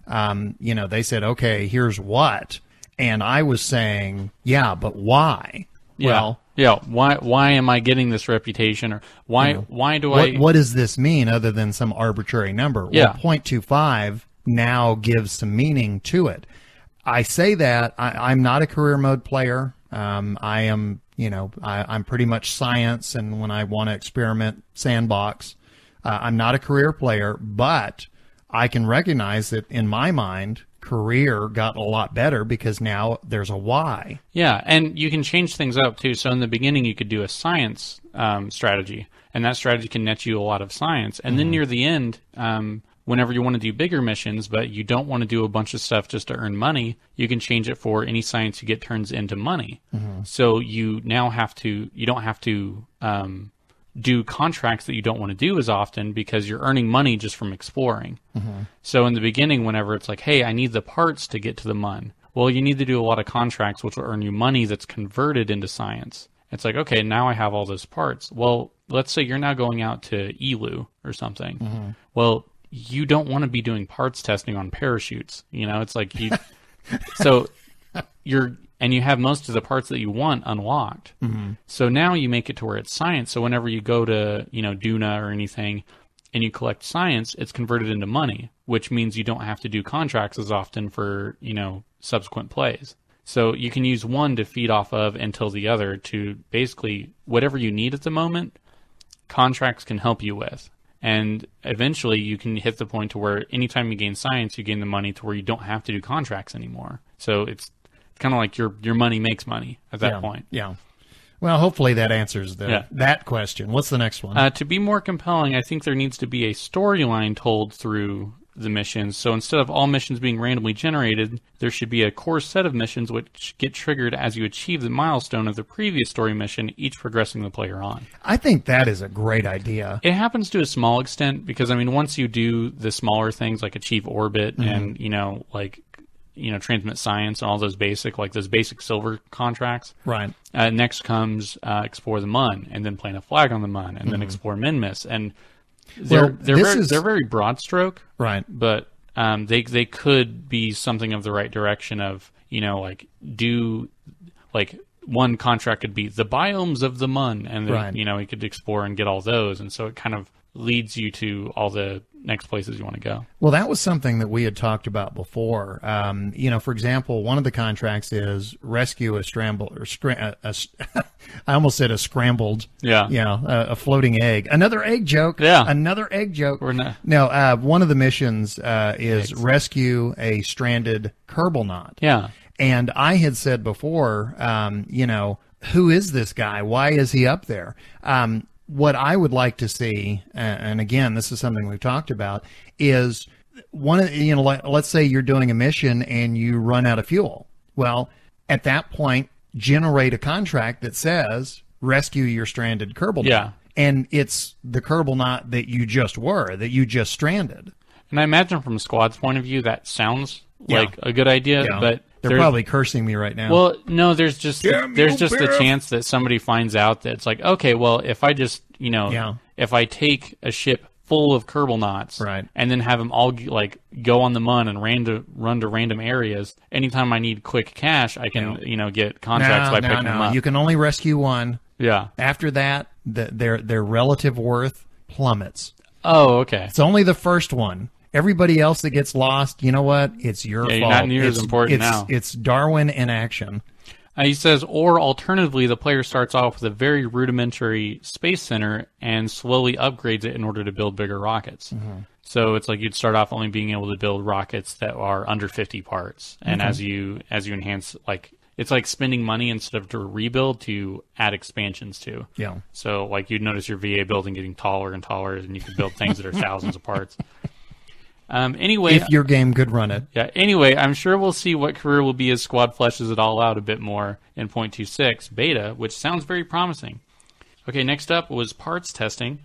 they said, okay, here's what. And I was saying, yeah, but why? Yeah. Why am I getting this reputation? Or why do I... What does this mean other than some arbitrary number? Yeah. Well, 0.25 now gives some meaning to it. I say that I'm not a career mode player. I am, I'm pretty much science, and when I want to experiment, sandbox. I'm not a career player, but I can recognize that in my mind, career got a lot better because now there's a why. Yeah, and you can change things up too. So in the beginning, you could do a science strategy, and that strategy can net you a lot of science. And then near the end, whenever you want to do bigger missions, but you don't want to do a bunch of stuff just to earn money, you can change it for any science you get turns into money. So you now you don't have to do contracts that you don't want to do as often because you're earning money just from exploring. So in the beginning, whenever it's like, hey, I need the parts to get to the mun. Well, you need to do a lot of contracts which will earn you money that's converted into science. It's like, okay, now I have all those parts. Well, let's say you're now going out to ELU or something. Well, you don't want to be doing parts testing on parachutes. It's like you have most of the parts that you want unlocked. So now you make it to where it's science. So whenever you go to, Duna or anything and you collect science, it's converted into money, which means you don't have to do contracts as often for, subsequent plays. So you can use one to feed off of until the other to basically whatever you need at the moment, contracts can help you with. And eventually you can hit the point to where anytime you gain science, you gain the money to where you don't have to do contracts anymore. So it's kind of like your money makes money at that point. Yeah. Well, hopefully that answers that question. What's the next one? To be more compelling, I think there needs to be a storyline told through the missions. So instead of all missions being randomly generated, there should be a core set of missions which get triggered as you achieve the milestone of the previous story mission, each progressing the player on. I think that is a great idea. It happens to a small extent because, I mean, once you do the smaller things like achieve orbit and, transmit science and all those basic silver contracts. Right. Next comes explore the Mun and then plant a flag on the Mun and then explore Minmus. And they're very broad stroke, right? But they could be something of the right direction of one contract could be the biomes of the Mun, and then, you could explore and get all those, and so it kind of leads you to all the next places you want to go. Well, that was something that we had talked about before. For example, one of the contracts is rescue a I almost said a scrambled, a floating egg. Another egg joke. Yeah. Another egg joke. No, one of the missions is rescue a stranded Kerbalnaut. Yeah. And I had said before, who is this guy? Why is he up there? What I would like to see, and again, this is something we've talked about, is let's say you're doing a mission and you run out of fuel. Well, at that point, generate a contract that says rescue your stranded Kerbalnaut. Yeah. And it's the Kerbalnaut that you just stranded. And I imagine from a squad's point of view, that sounds like a good idea, but they're probably cursing me right now. Well, no, there's just the chance that somebody finds out that it's like, okay, well, if I just, if I take a ship full of Kerbalnauts, right, and then have them all go on the Mun and run to random areas, anytime I need quick cash, I can get contracts by picking them up. You can only rescue one. Yeah. After that, their relative worth plummets. Oh, okay. It's only the first one. Everybody else that gets lost, you know what? It's your fault. You're not near as important now. It's Darwin in action. He says, or alternatively, the player starts off with a very rudimentary space center and slowly upgrades it in order to build bigger rockets. Mm-hmm. So it's like you'd start off only being able to build rockets that are under 50 parts, and as you enhance, it's like spending money instead of to rebuild to add expansions to. Yeah. So you'd notice your VA building getting taller and taller, and you can build things that are thousands of parts. Anyway, if your game could run it. Yeah. Anyway, I'm sure we'll see what career will be as Squad fleshes it all out a bit more in 0.26 beta, which sounds very promising. Okay, next up was parts testing.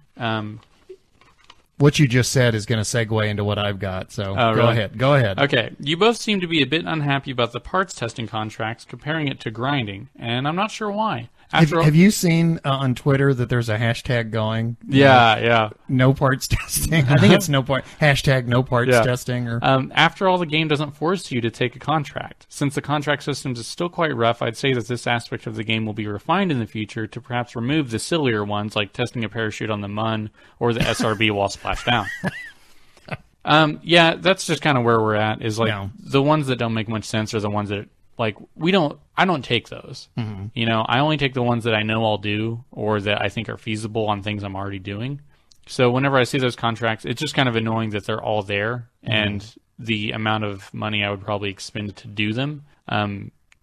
What you just said is going to segue into what I've got, so Go ahead. Okay, you both seem to be a bit unhappy about the parts testing contracts, comparing it to grinding, and I'm not sure why. Have you seen on Twitter that there's a hashtag going? Yeah. No parts testing. I think it's hashtag no parts testing. Or after all, the game doesn't force you to take a contract. Since the contract system is still quite rough, I'd say that this aspect of the game will be refined in the future to perhaps remove the sillier ones, like testing a parachute on the Mun or the SRB while splashdown. That's just kind of where we're at. Is the ones that don't make much sense are the ones that I don't take those. Mm-hmm. I only take the ones that I know I'll do or that I think are feasible on things I'm already doing. So whenever I see those contracts, it's just kind of annoying that they're all there, and the amount of money I would probably expend to do them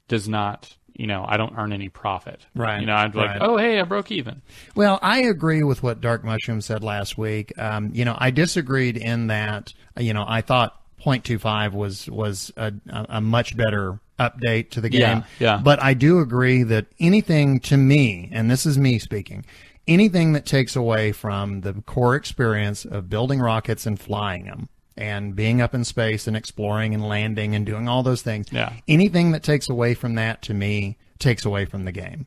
does not, I don't earn any profit. Right. I'd be like, oh, hey, I broke even. Well, I agree with what Dark Mushroom said last week. I disagreed in that, I thought 0.25 was a much better update to the game. Yeah. But I do agree that anything to me, and this is me speaking, anything that takes away from the core experience of building rockets and flying them and being up in space and exploring and landing and doing all those things, anything that takes away from that, to me, takes away from the game,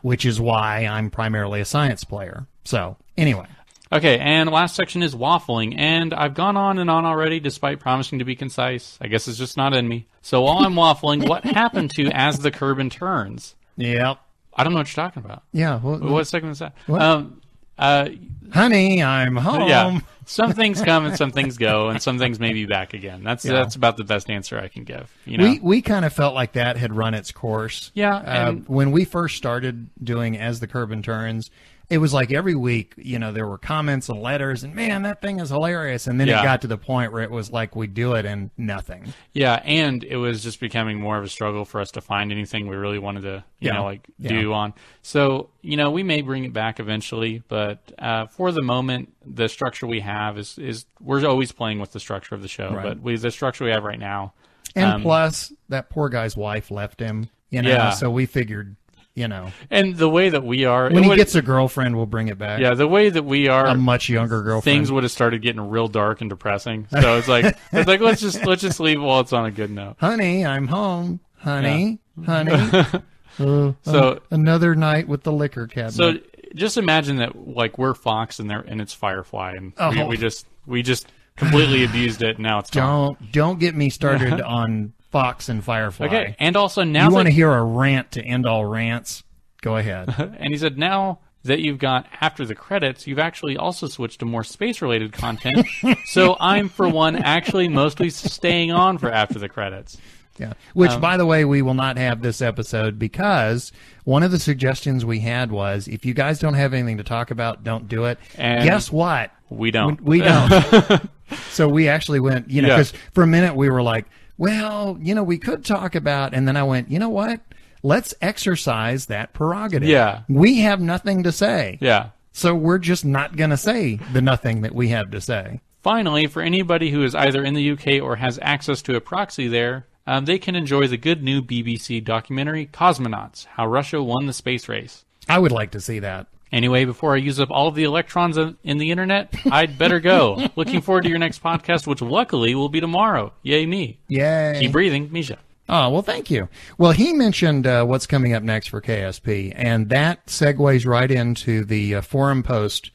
which is why I'm primarily a science player. So, anyway. Okay, and the last section is waffling, and I've gone on and on already despite promising to be concise. I guess it's just not in me. So while I'm waffling, what happened to As the Kerbin Turns? Yep. I don't know what you're talking about. Yeah. What segment is that? Honey, I'm home. Yeah. Some things come and some things go, and some things may be back again. That's about the best answer I can give. You know? We kind of felt like that had run its course. Yeah. And when we first started doing As the Curb Turns, it was like every week, there were comments and letters, and man, that thing is hilarious. And then it got to the point where it was like we do it and nothing. Yeah, and it was just becoming more of a struggle for us to find anything we really wanted to, do on. So, we may bring it back eventually, but for the moment, the structure we have is we're always playing with the structure of the show. Right. But the structure we have right now. And plus, that poor guy's wife left him, so we figured... And the way that we are... When he gets a girlfriend, we'll bring it back. Yeah, the way that we are... A much younger girlfriend. Things would have started getting real dark and depressing. So it's like let's just leave while it's on a good note. Honey, I'm home. Honey. So another night with the liquor cabinet. So just imagine that like we're Fox and it's Firefly, and we just completely abused it, and now it's gone. Don't get me started on Fox and Firefly. Okay, and also now you want to hear a rant to end all rants? Go ahead. And he said, now that you've got after the credits, you've actually also switched to more space-related content. So I'm, for one, actually mostly staying on for after the credits. Yeah. Which, by the way, we will not have this episode because one of the suggestions we had was if you guys don't have anything to talk about, don't do it. And guess what? We don't. We don't. So we actually went, because for a minute we were like, well, we could talk about, and then I went, you know what? Let's exercise that prerogative. Yeah. We have nothing to say. Yeah. So we're just not going to say the nothing that we have to say. Finally, for anybody who is either in the UK or has access to a proxy there, they can enjoy the good new BBC documentary, Cosmonauts, How Russia Won the Space Race. I would like to see that. Anyway, before I use up all of the electrons in the internet, I'd better go. Looking forward to your next podcast, which luckily will be tomorrow. Yay me. Yay. Keep breathing, Misha. Oh, well, thank you. Well, he mentioned what's coming up next for KSP, and that segues right into the forum post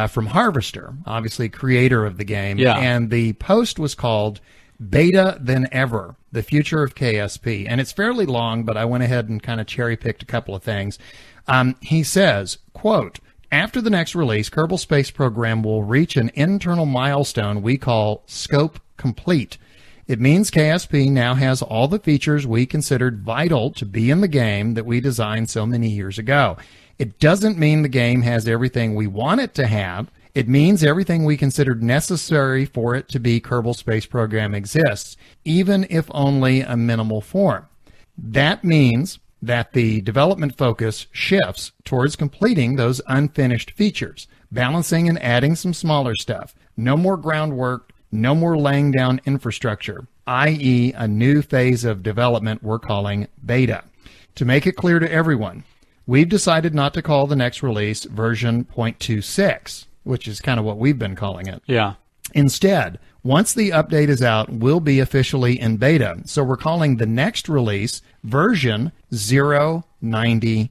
from Harvester, obviously creator of the game. Yeah. And the post was called Beta Than Ever, the Future of KSP. And it's fairly long, but I went ahead and kind of cherry-picked a couple of things. He says, quote, after the next release, Kerbal Space Program will reach an internal milestone we call Scope Complete. It means KSP now has all the features we considered vital to be in the game that we designed so many years ago. It doesn't mean the game has everything we want it to have. It means everything we considered necessary for it to be Kerbal Space Program exists, even if only a minimal form. That means that the development focus shifts towards completing those unfinished features, balancing and adding some smaller stuff. No more groundwork, no more laying down infrastructure, i.e. a new phase of development we're calling beta. To make it clear to everyone, we've decided not to call the next release version 0.26, which is kind of what we've been calling it. Yeah. Instead, once the update is out, we'll be officially in beta. So we're calling the next release version 090.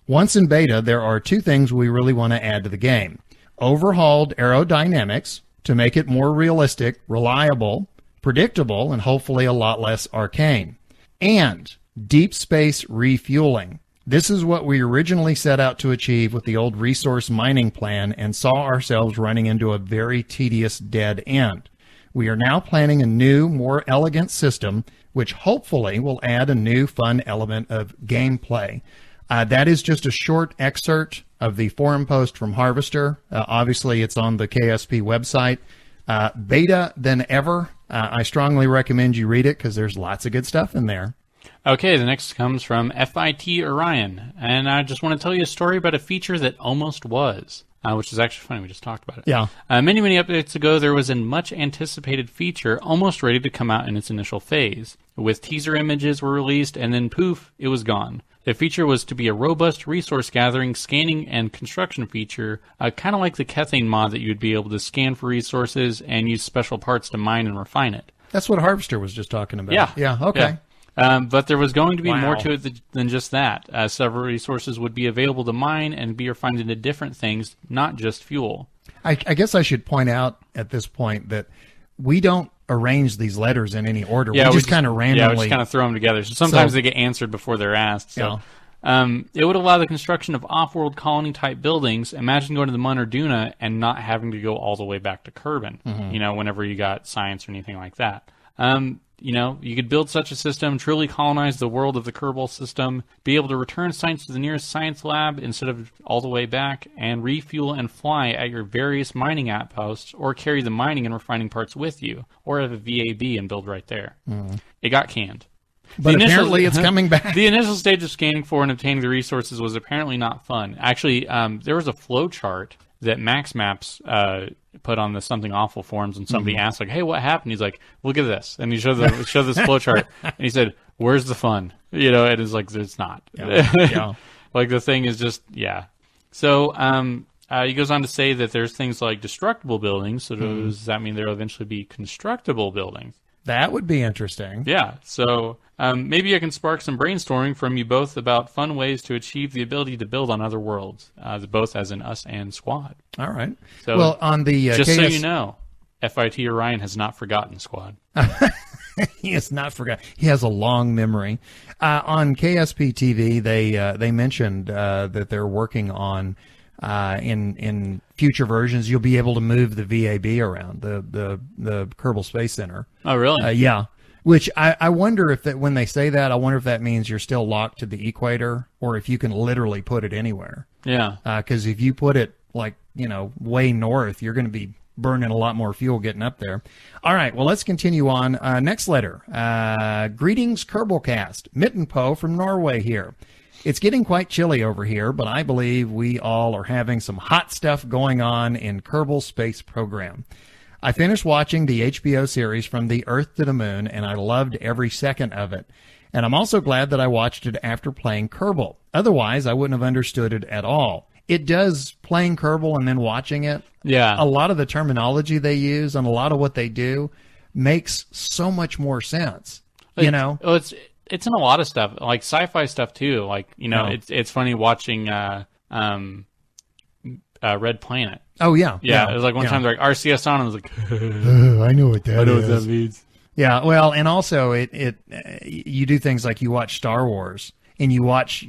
Once in beta, there are two things we really want to add to the game. Overhauled aerodynamics to make it more realistic, reliable, predictable, and hopefully a lot less arcane. And deep space refueling. This is what we originally set out to achieve with the old resource mining plan and saw ourselves running into a very tedious dead end. We are now planning a new, more elegant system, which hopefully will add a new fun element of gameplay. That is just a short excerpt of the forum post from Harvester. Obviously, it's on the KSP website. Beta Than Ever. I strongly recommend you read it because there's lots of good stuff in there. Okay, the next comes from FIT Orion, and I just want to tell you a story about a feature that almost was, which is actually funny. We just talked about it. Yeah. Many updates ago, there was a much-anticipated feature almost ready to come out in its initial phase. With teaser images were released, and then poof, it was gone. The feature was to be a robust resource gathering, scanning, and construction feature, kind of like the Kethane mod that you'd be able to scan for resources and use special parts to mine and refine it. That's what Harvester was just talking about. Yeah. Yeah, okay. Yeah. But there was going to be more Wow. to it than just that. Several resources would be available to mine and be refined into different things, not just fuel. I guess I should point out at this point that we don't arrange these letters in any order. Yeah, we just kind of randomly. Yeah, we just kind of throw them together. So sometimes they get answered before they're asked. So, It would allow the construction of off-world colony-type buildings. Imagine going to the Mun or Duna and not having to go all the way back to Kerbin, whenever you got science or anything like that. You could build such a system, truly colonize the world of the Kerbal system, be able to return science to the nearest science lab instead of all the way back, and refuel and fly at your various mining outposts, or carry the mining and refining parts with you, or have a VAB and build right there. It got canned. But apparently it's coming back. The initial stage of scanning for and obtaining the resources was apparently not fun. Actually, there was a flow chart that Max Maps put on the Something Awful forums, and somebody asked, like, hey, what happened? He's like, look at this. And he showed this flow chart, and he said, where's the fun? And it's like, it's not. Yeah. Like, the thing is just, yeah. So, he goes on to say that there's things like destructible buildings, so does that mean there will eventually be constructible buildings? That would be interesting. Yeah, so maybe I can spark some brainstorming from you both about fun ways to achieve the ability to build on other worlds, both as in us and Squad. All right. So, well, on the just so you know, FIT Orion has not forgotten, Squad. He has not forgotten. He has a long memory. On KSP TV, they mentioned that they're working on in future versions, you'll be able to move the VAB around the Kerbal Space Center. Oh, really? Yeah. Which I wonder if that when they say that, I wonder if that means you're still locked to the equator, or if you can literally put it anywhere. Yeah. Because if you put it way north, you're going to be burning a lot more fuel getting up there. All right. Well, let's continue on. Next letter. Greetings, Kerbalcast. Mittenpo from Norway here. It's getting quite chilly over here, but I believe we all are having some hot stuff going on in Kerbal Space Program. I finished watching the HBO series From the Earth to the Moon, and I loved every second of it. And I'm also glad that I watched it after playing Kerbal. Otherwise, I wouldn't have understood it at all. It does, playing Kerbal and then watching it. Yeah. A lot of the terminology they use and a lot of what they do makes so much more sense. Well, it's in a lot of stuff, like sci-fi stuff too. Like, it's funny watching Red Planet. Oh, yeah. Yeah, it was like one time they're like, RCS on, and I was like, I know what that is. I know what that means. Yeah, well, and also you do things like you watch Star Wars, and you watch,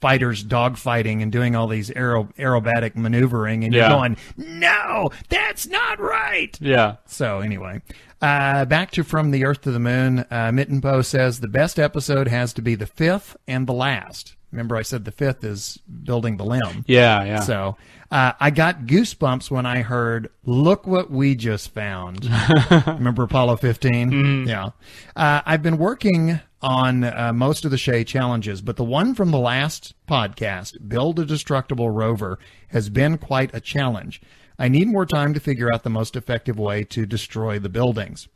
fighters dogfighting and doing all these aerobatic maneuvering, and you're going, no, that's not right. Yeah. So anyway, back to From the Earth to the Moon, Mittenpo says the best episode has to be the 5th and the last. Remember I said the 5th is building the limb. Yeah. So I got goosebumps when I heard, look what we just found. Remember Apollo 15? Mm-hmm. Yeah. I've been working on most of the Shea challenges, but the one from the last podcast, Build a Destructible Rover, has been quite a challenge. I need more time to figure out the most effective way to destroy the buildings.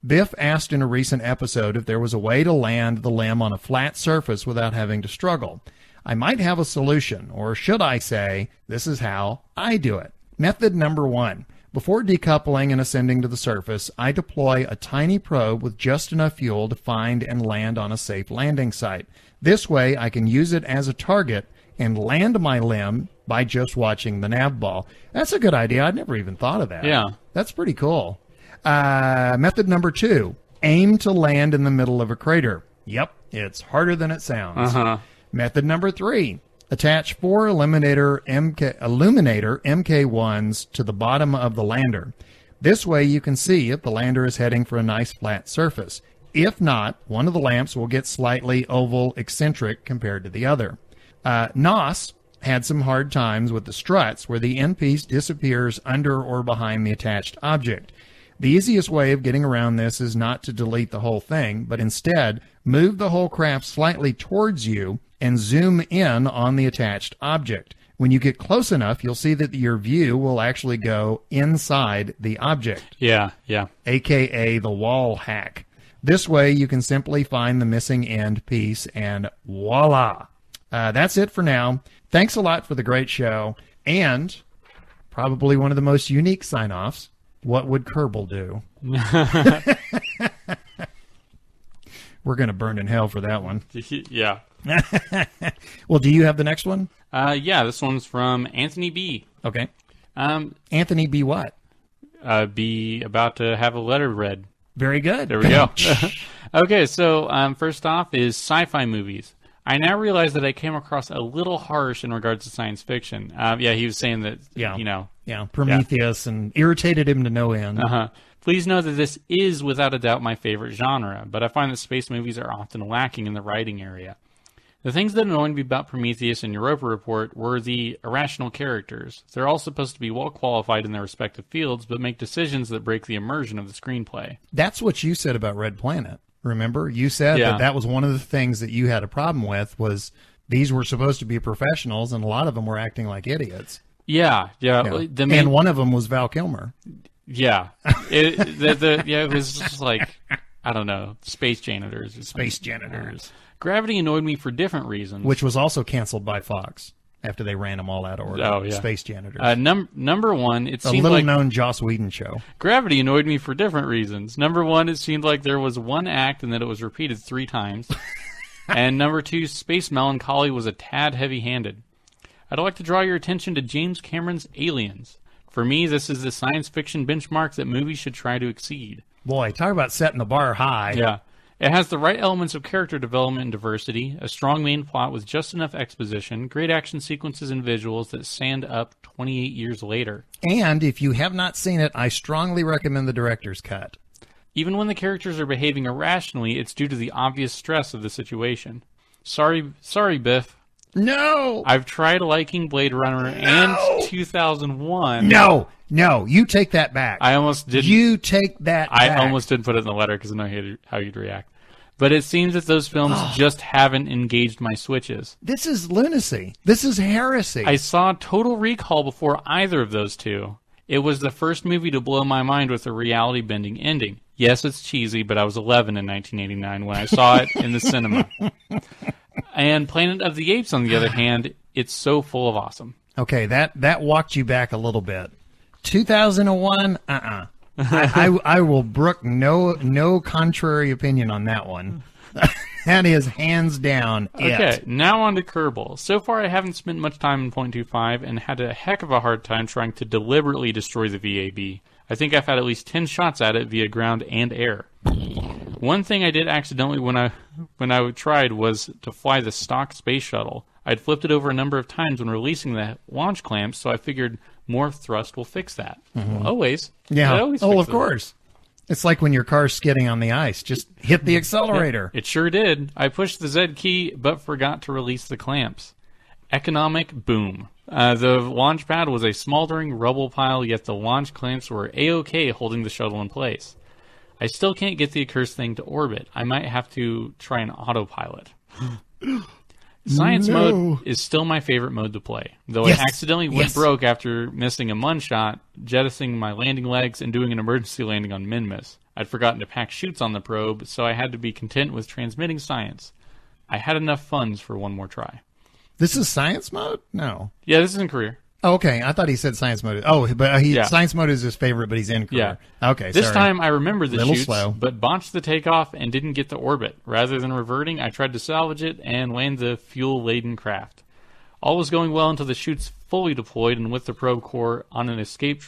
Biff asked in a recent episode if there was a way to land the limb on a flat surface without having to struggle. I might have a solution, or should I say, this is how I do it. Method number 1. Before decoupling and ascending to the surface, I deploy a tiny probe with just enough fuel to find and land on a safe landing site. This way, I can use it as a target and land my limb by just watching the nav ball. That's a good idea. I'd never even thought of that. Yeah. That's pretty cool. Method number 2, aim to land in the middle of a crater. Yep, it's harder than it sounds. Method number 3, attach 4 Illuminator MK1s to the bottom of the lander. This way you can see if the lander is heading for a nice flat surface. If not, one of the lamps will get slightly oval eccentric compared to the other. Nos had some hard times with the struts where the end piece disappears under or behind the attached object. The easiest way of getting around this is not to delete the whole thing, but instead move the whole craft slightly towards you and zoom in on the attached object. When you get close enough, you'll see that your view will actually go inside the object. Yeah. AKA the wall hack. This way you can simply find the missing end piece and voila. That's it for now. Thanks a lot for the great show. And probably one of the most unique sign-offs. What would Kerbal do? We're going to burn in hell for that one. Yeah. Well, do you have the next one? Yeah, this one's from Anthony B. Okay. Anthony B. what? B about to have a letter read. Very good. There we go. Okay, so first off is sci-fi movies. I now realize that I came across a little harsh in regards to science fiction. He was saying that, Prometheus and irritated him to no end. Please know that this is without a doubt my favorite genre, but I find that space movies are often lacking in the writing area. The things that annoyed me about Prometheus and Europa Report were the irrational characters. They're all supposed to be well qualified in their respective fields, but make decisions that break the immersion of the screenplay. That's what you said about Red Planet. Remember? You said that was one of the things that you had a problem with, was these were supposed to be professionals, and a lot of them were acting like idiots. Yeah. And one of them was Val Kilmer. Yeah. It was just like, I don't know, space janitors. Space janitors. Gravity annoyed me for different reasons. Which was also canceled by Fox after they ran them all out of order. Oh, yeah. Space janitors. Number one, it seemed like... A little-known Joss Whedon show. Gravity annoyed me for different reasons. Number one, it seemed like there was one act and that it was repeated 3 times. And number two, space melancholy was a tad heavy-handed. I'd like to draw your attention to James Cameron's Aliens. For me, this is the science fiction benchmark that movies should try to exceed. Boy, talk about setting the bar high. Yeah. It has the right elements of character development and diversity, a strong main plot with just enough exposition, great action sequences and visuals that stand up 28 years later. And if you have not seen it, I strongly recommend the director's cut. Even when the characters are behaving irrationally, it's due to the obvious stress of the situation. Sorry, Biff. No! I've tried liking Blade Runner and 2001. No, you take that back. I almost didn't. You take that back. I almost didn't put it in the letter because I know how you'd react. But it seems that those films just haven't engaged my switches. This is lunacy. This is heresy. I saw Total Recall before either of those two. It was the first movie to blow my mind with a reality-bending ending. Yes, it's cheesy, but I was 11 in 1989 when I saw it in the cinema. And Planet of the Apes, on the other hand, it's so full of awesome. Okay, that walked you back a little bit. 2001, I will brook no contrary opinion on that one. That is hands down it. Okay, now on to Kerbal. So far, I haven't spent much time in .25 and had a heck of a hard time trying to deliberately destroy the VAB. I think I've had at least 10 shots at it via ground and air. One thing I did accidentally when I tried was to fly the stock space shuttle. I'd flipped it over a number of times when releasing the launch clamps, so I figured more thrust will fix that. Well, always. Yeah. Always of course. It's like when your car's skidding on the ice. Just hit the accelerator. It sure did. I pushed the Z key, but forgot to release the clamps. Economic boom. The launch pad was a smoldering rubble pile, yet the launch clamps were A-OK holding the shuttle in place. I still can't get the accursed thing to orbit. I might have to try an autopilot. Science mode is still my favorite mode to play, though I accidentally went broke after missing a mun shot, jettisoning my landing legs, and doing an emergency landing on Minmus. I'd forgotten to pack chutes on the probe, so I had to be content with transmitting science. I had enough funds for one more try. This is science mode? No. Yeah, this is in career. Oh, okay. I thought he said science mode. Oh, but science mode is his favorite, but he's in career. Yeah. Okay, This time I remembered the chutes, slow. but botched the takeoff and didn't get to orbit. Rather than reverting, I tried to salvage it and land the fuel-laden craft. All was going well until the chutes fully deployed and with the probe core on an escape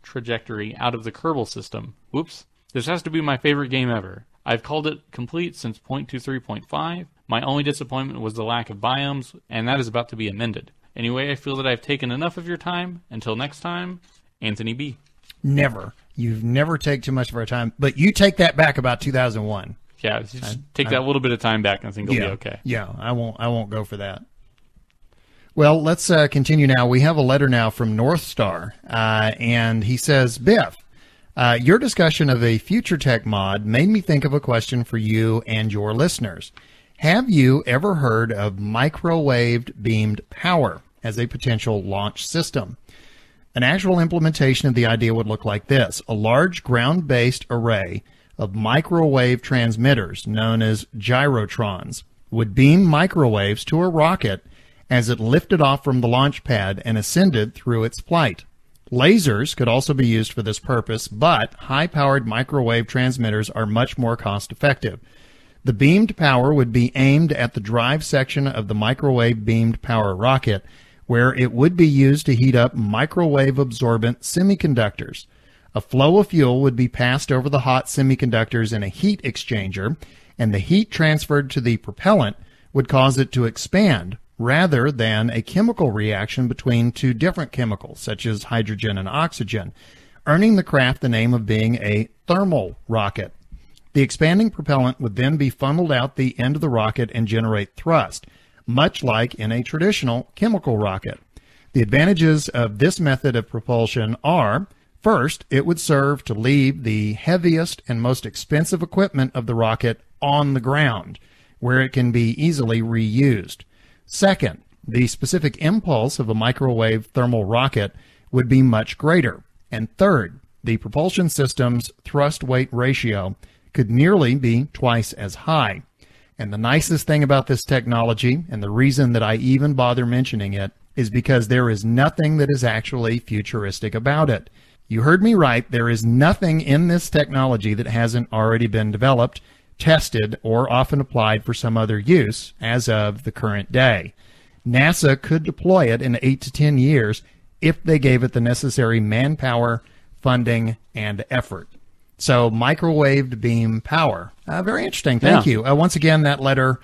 trajectory out of the Kerbal system. Whoops. This has to be my favorite game ever. I've called it complete since 0.23.5. My only disappointment was the lack of biomes, and that is about to be amended. Anyway, I feel that I've taken enough of your time. Until next time, Anthony B. Never. You've never taken too much of our time, but you take that back about 2001. Yeah, just take that little bit of time back, and I think it'll be okay. Yeah, I won't go for that. Well, let's continue now. We have a letter now from North Star, and he says, Biff, your discussion of a future tech mod made me think of a question for you and your listeners. Have you ever heard of microwave beamed power as a potential launch system? An actual implementation of the idea would look like this. A large ground-based array of microwave transmitters, known as gyrotrons, would beam microwaves to a rocket as it lifted off from the launch pad and ascended through its flight. Lasers could also be used for this purpose, but high-powered microwave transmitters are much more cost-effective. The beamed power would be aimed at the drive section of the microwave beamed power rocket, where it would be used to heat up microwave absorbent semiconductors. A flow of fuel would be passed over the hot semiconductors in a heat exchanger, and the heat transferred to the propellant would cause it to expand rather than a chemical reaction between two different chemicals, such as hydrogen and oxygen, earning the craft the name of being a thermal rocket. The expanding propellant would then be funneled out the end of the rocket and generate thrust, much like in a traditional chemical rocket. The advantages of this method of propulsion are, first, it would serve to leave the heaviest and most expensive equipment of the rocket on the ground, where it can be easily reused. Second, the specific impulse of a microwave thermal rocket would be much greater. And third, the propulsion system's thrust-weight ratio could nearly be twice as high. And the nicest thing about this technology, and the reason that I even bother mentioning it, is because there is nothing that is actually futuristic about it. You heard me right, there is nothing in this technology that hasn't already been developed, tested, or often applied for some other use as of the current day. NASA could deploy it in 8 to 10 years if they gave it the necessary manpower, funding, and effort. So microwave beam power. Very interesting. Thank you. Once again, that letter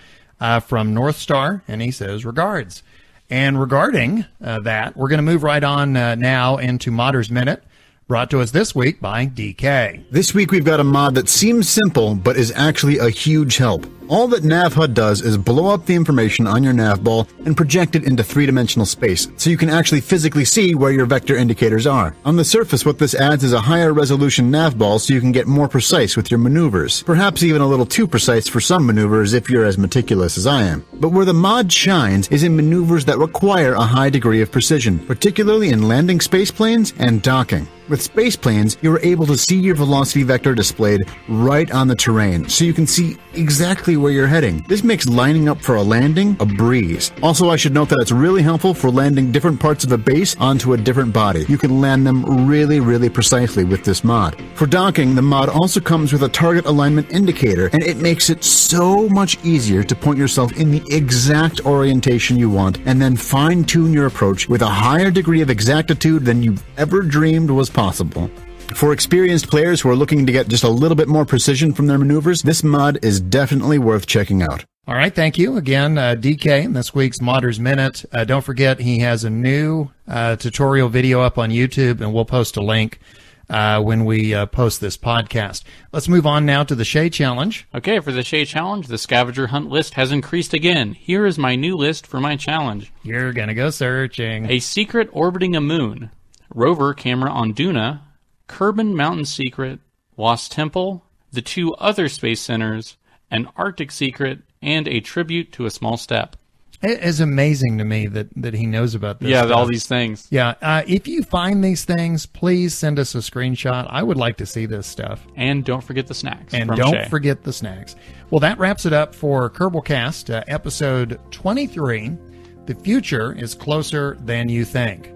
from North Star, and he says, regards. And regarding that, we're going to move right on now into Modder's Minute, brought to us this week by DK. This week we've got a mod that seems simple, but is actually a huge help. All that NavHUD does is blow up the information on your nav ball and project it into three-dimensional space, so you can actually physically see where your vector indicators are. On the surface, what this adds is a higher resolution nav ball so you can get more precise with your maneuvers. Perhaps even a little too precise for some maneuvers if you're as meticulous as I am. But where the mod shines is in maneuvers that require a high degree of precision, particularly in landing spaceplanes and docking. With spaceplanes, you are able to see your velocity vector displayed right on the terrain, so you can see exactly where you're heading. This makes lining up for a landing a breeze. Also, I should note that it's really helpful for landing different parts of a base onto a different body. You can land them really precisely with this mod. For docking, the mod also comes with a target alignment indicator, and it makes it so much easier to point yourself in the exact orientation you want, and then fine-tune your approach with a higher degree of exactitude than you ever dreamed was possible. For experienced players who are looking to get just a little bit more precision from their maneuvers, this mod is definitely worth checking out. All right, thank you again, DK, in this week's Modder's Minute. Don't forget, he has a new tutorial video up on YouTube, and we'll post a link when we post this podcast. Let's move on now to the Shea Challenge. Okay, for the Shea Challenge, the scavenger hunt list has increased again. Here is my new list for my challenge. You're going to go searching. A secret orbiting a moon, rover camera on Duna, Kerbin Mountain secret, Lost Temple, the 2 other space centers, an Arctic secret, and a tribute to a small step. It is amazing to me that he knows about this. Yeah, stuff. all these things. Yeah, if you find these things, please send us a screenshot. I would like to see this stuff. And don't forget the snacks. And from don't Shea. forget the snacks. Well, that wraps it up for Kerbalcast, episode 23. The future is closer than you think.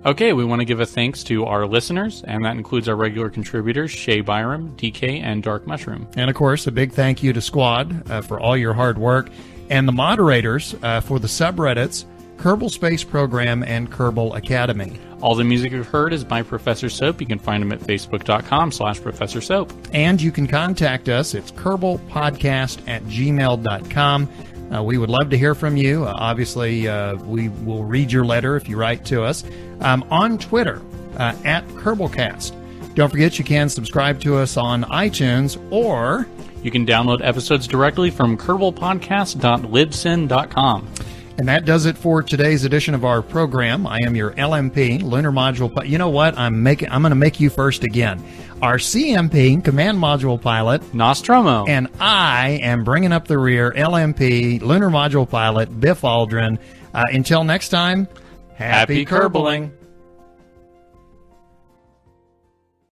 Okay, we want to give a thanks to our listeners, and that includes our regular contributors, Shea Byram, DK, and Dark Mushroom. And, of course, a big thank you to Squad for all your hard work, and the moderators for the subreddits, Kerbal Space Program and Kerbal Academy. All the music you've heard is by Professor Soap. You can find him at facebook.com/Professor Soap. And you can contact us. It's kerbalpodcast@gmail.com. We would love to hear from you. Obviously, we will read your letter if you write to us. On Twitter, at Kerbalcast. Don't forget you can subscribe to us on iTunes, or you can download episodes directly from kerbalpodcast.libsyn.com. And that does it for today's edition of our program. I am your LMP, Lunar Module. You know what? I'm going to make you first again. Our CMP, Command Module Pilot, Nostromo. And I am bringing up the rear, LMP, Lunar Module Pilot, Biff Aldrin. Until next time, happy Kerbaling.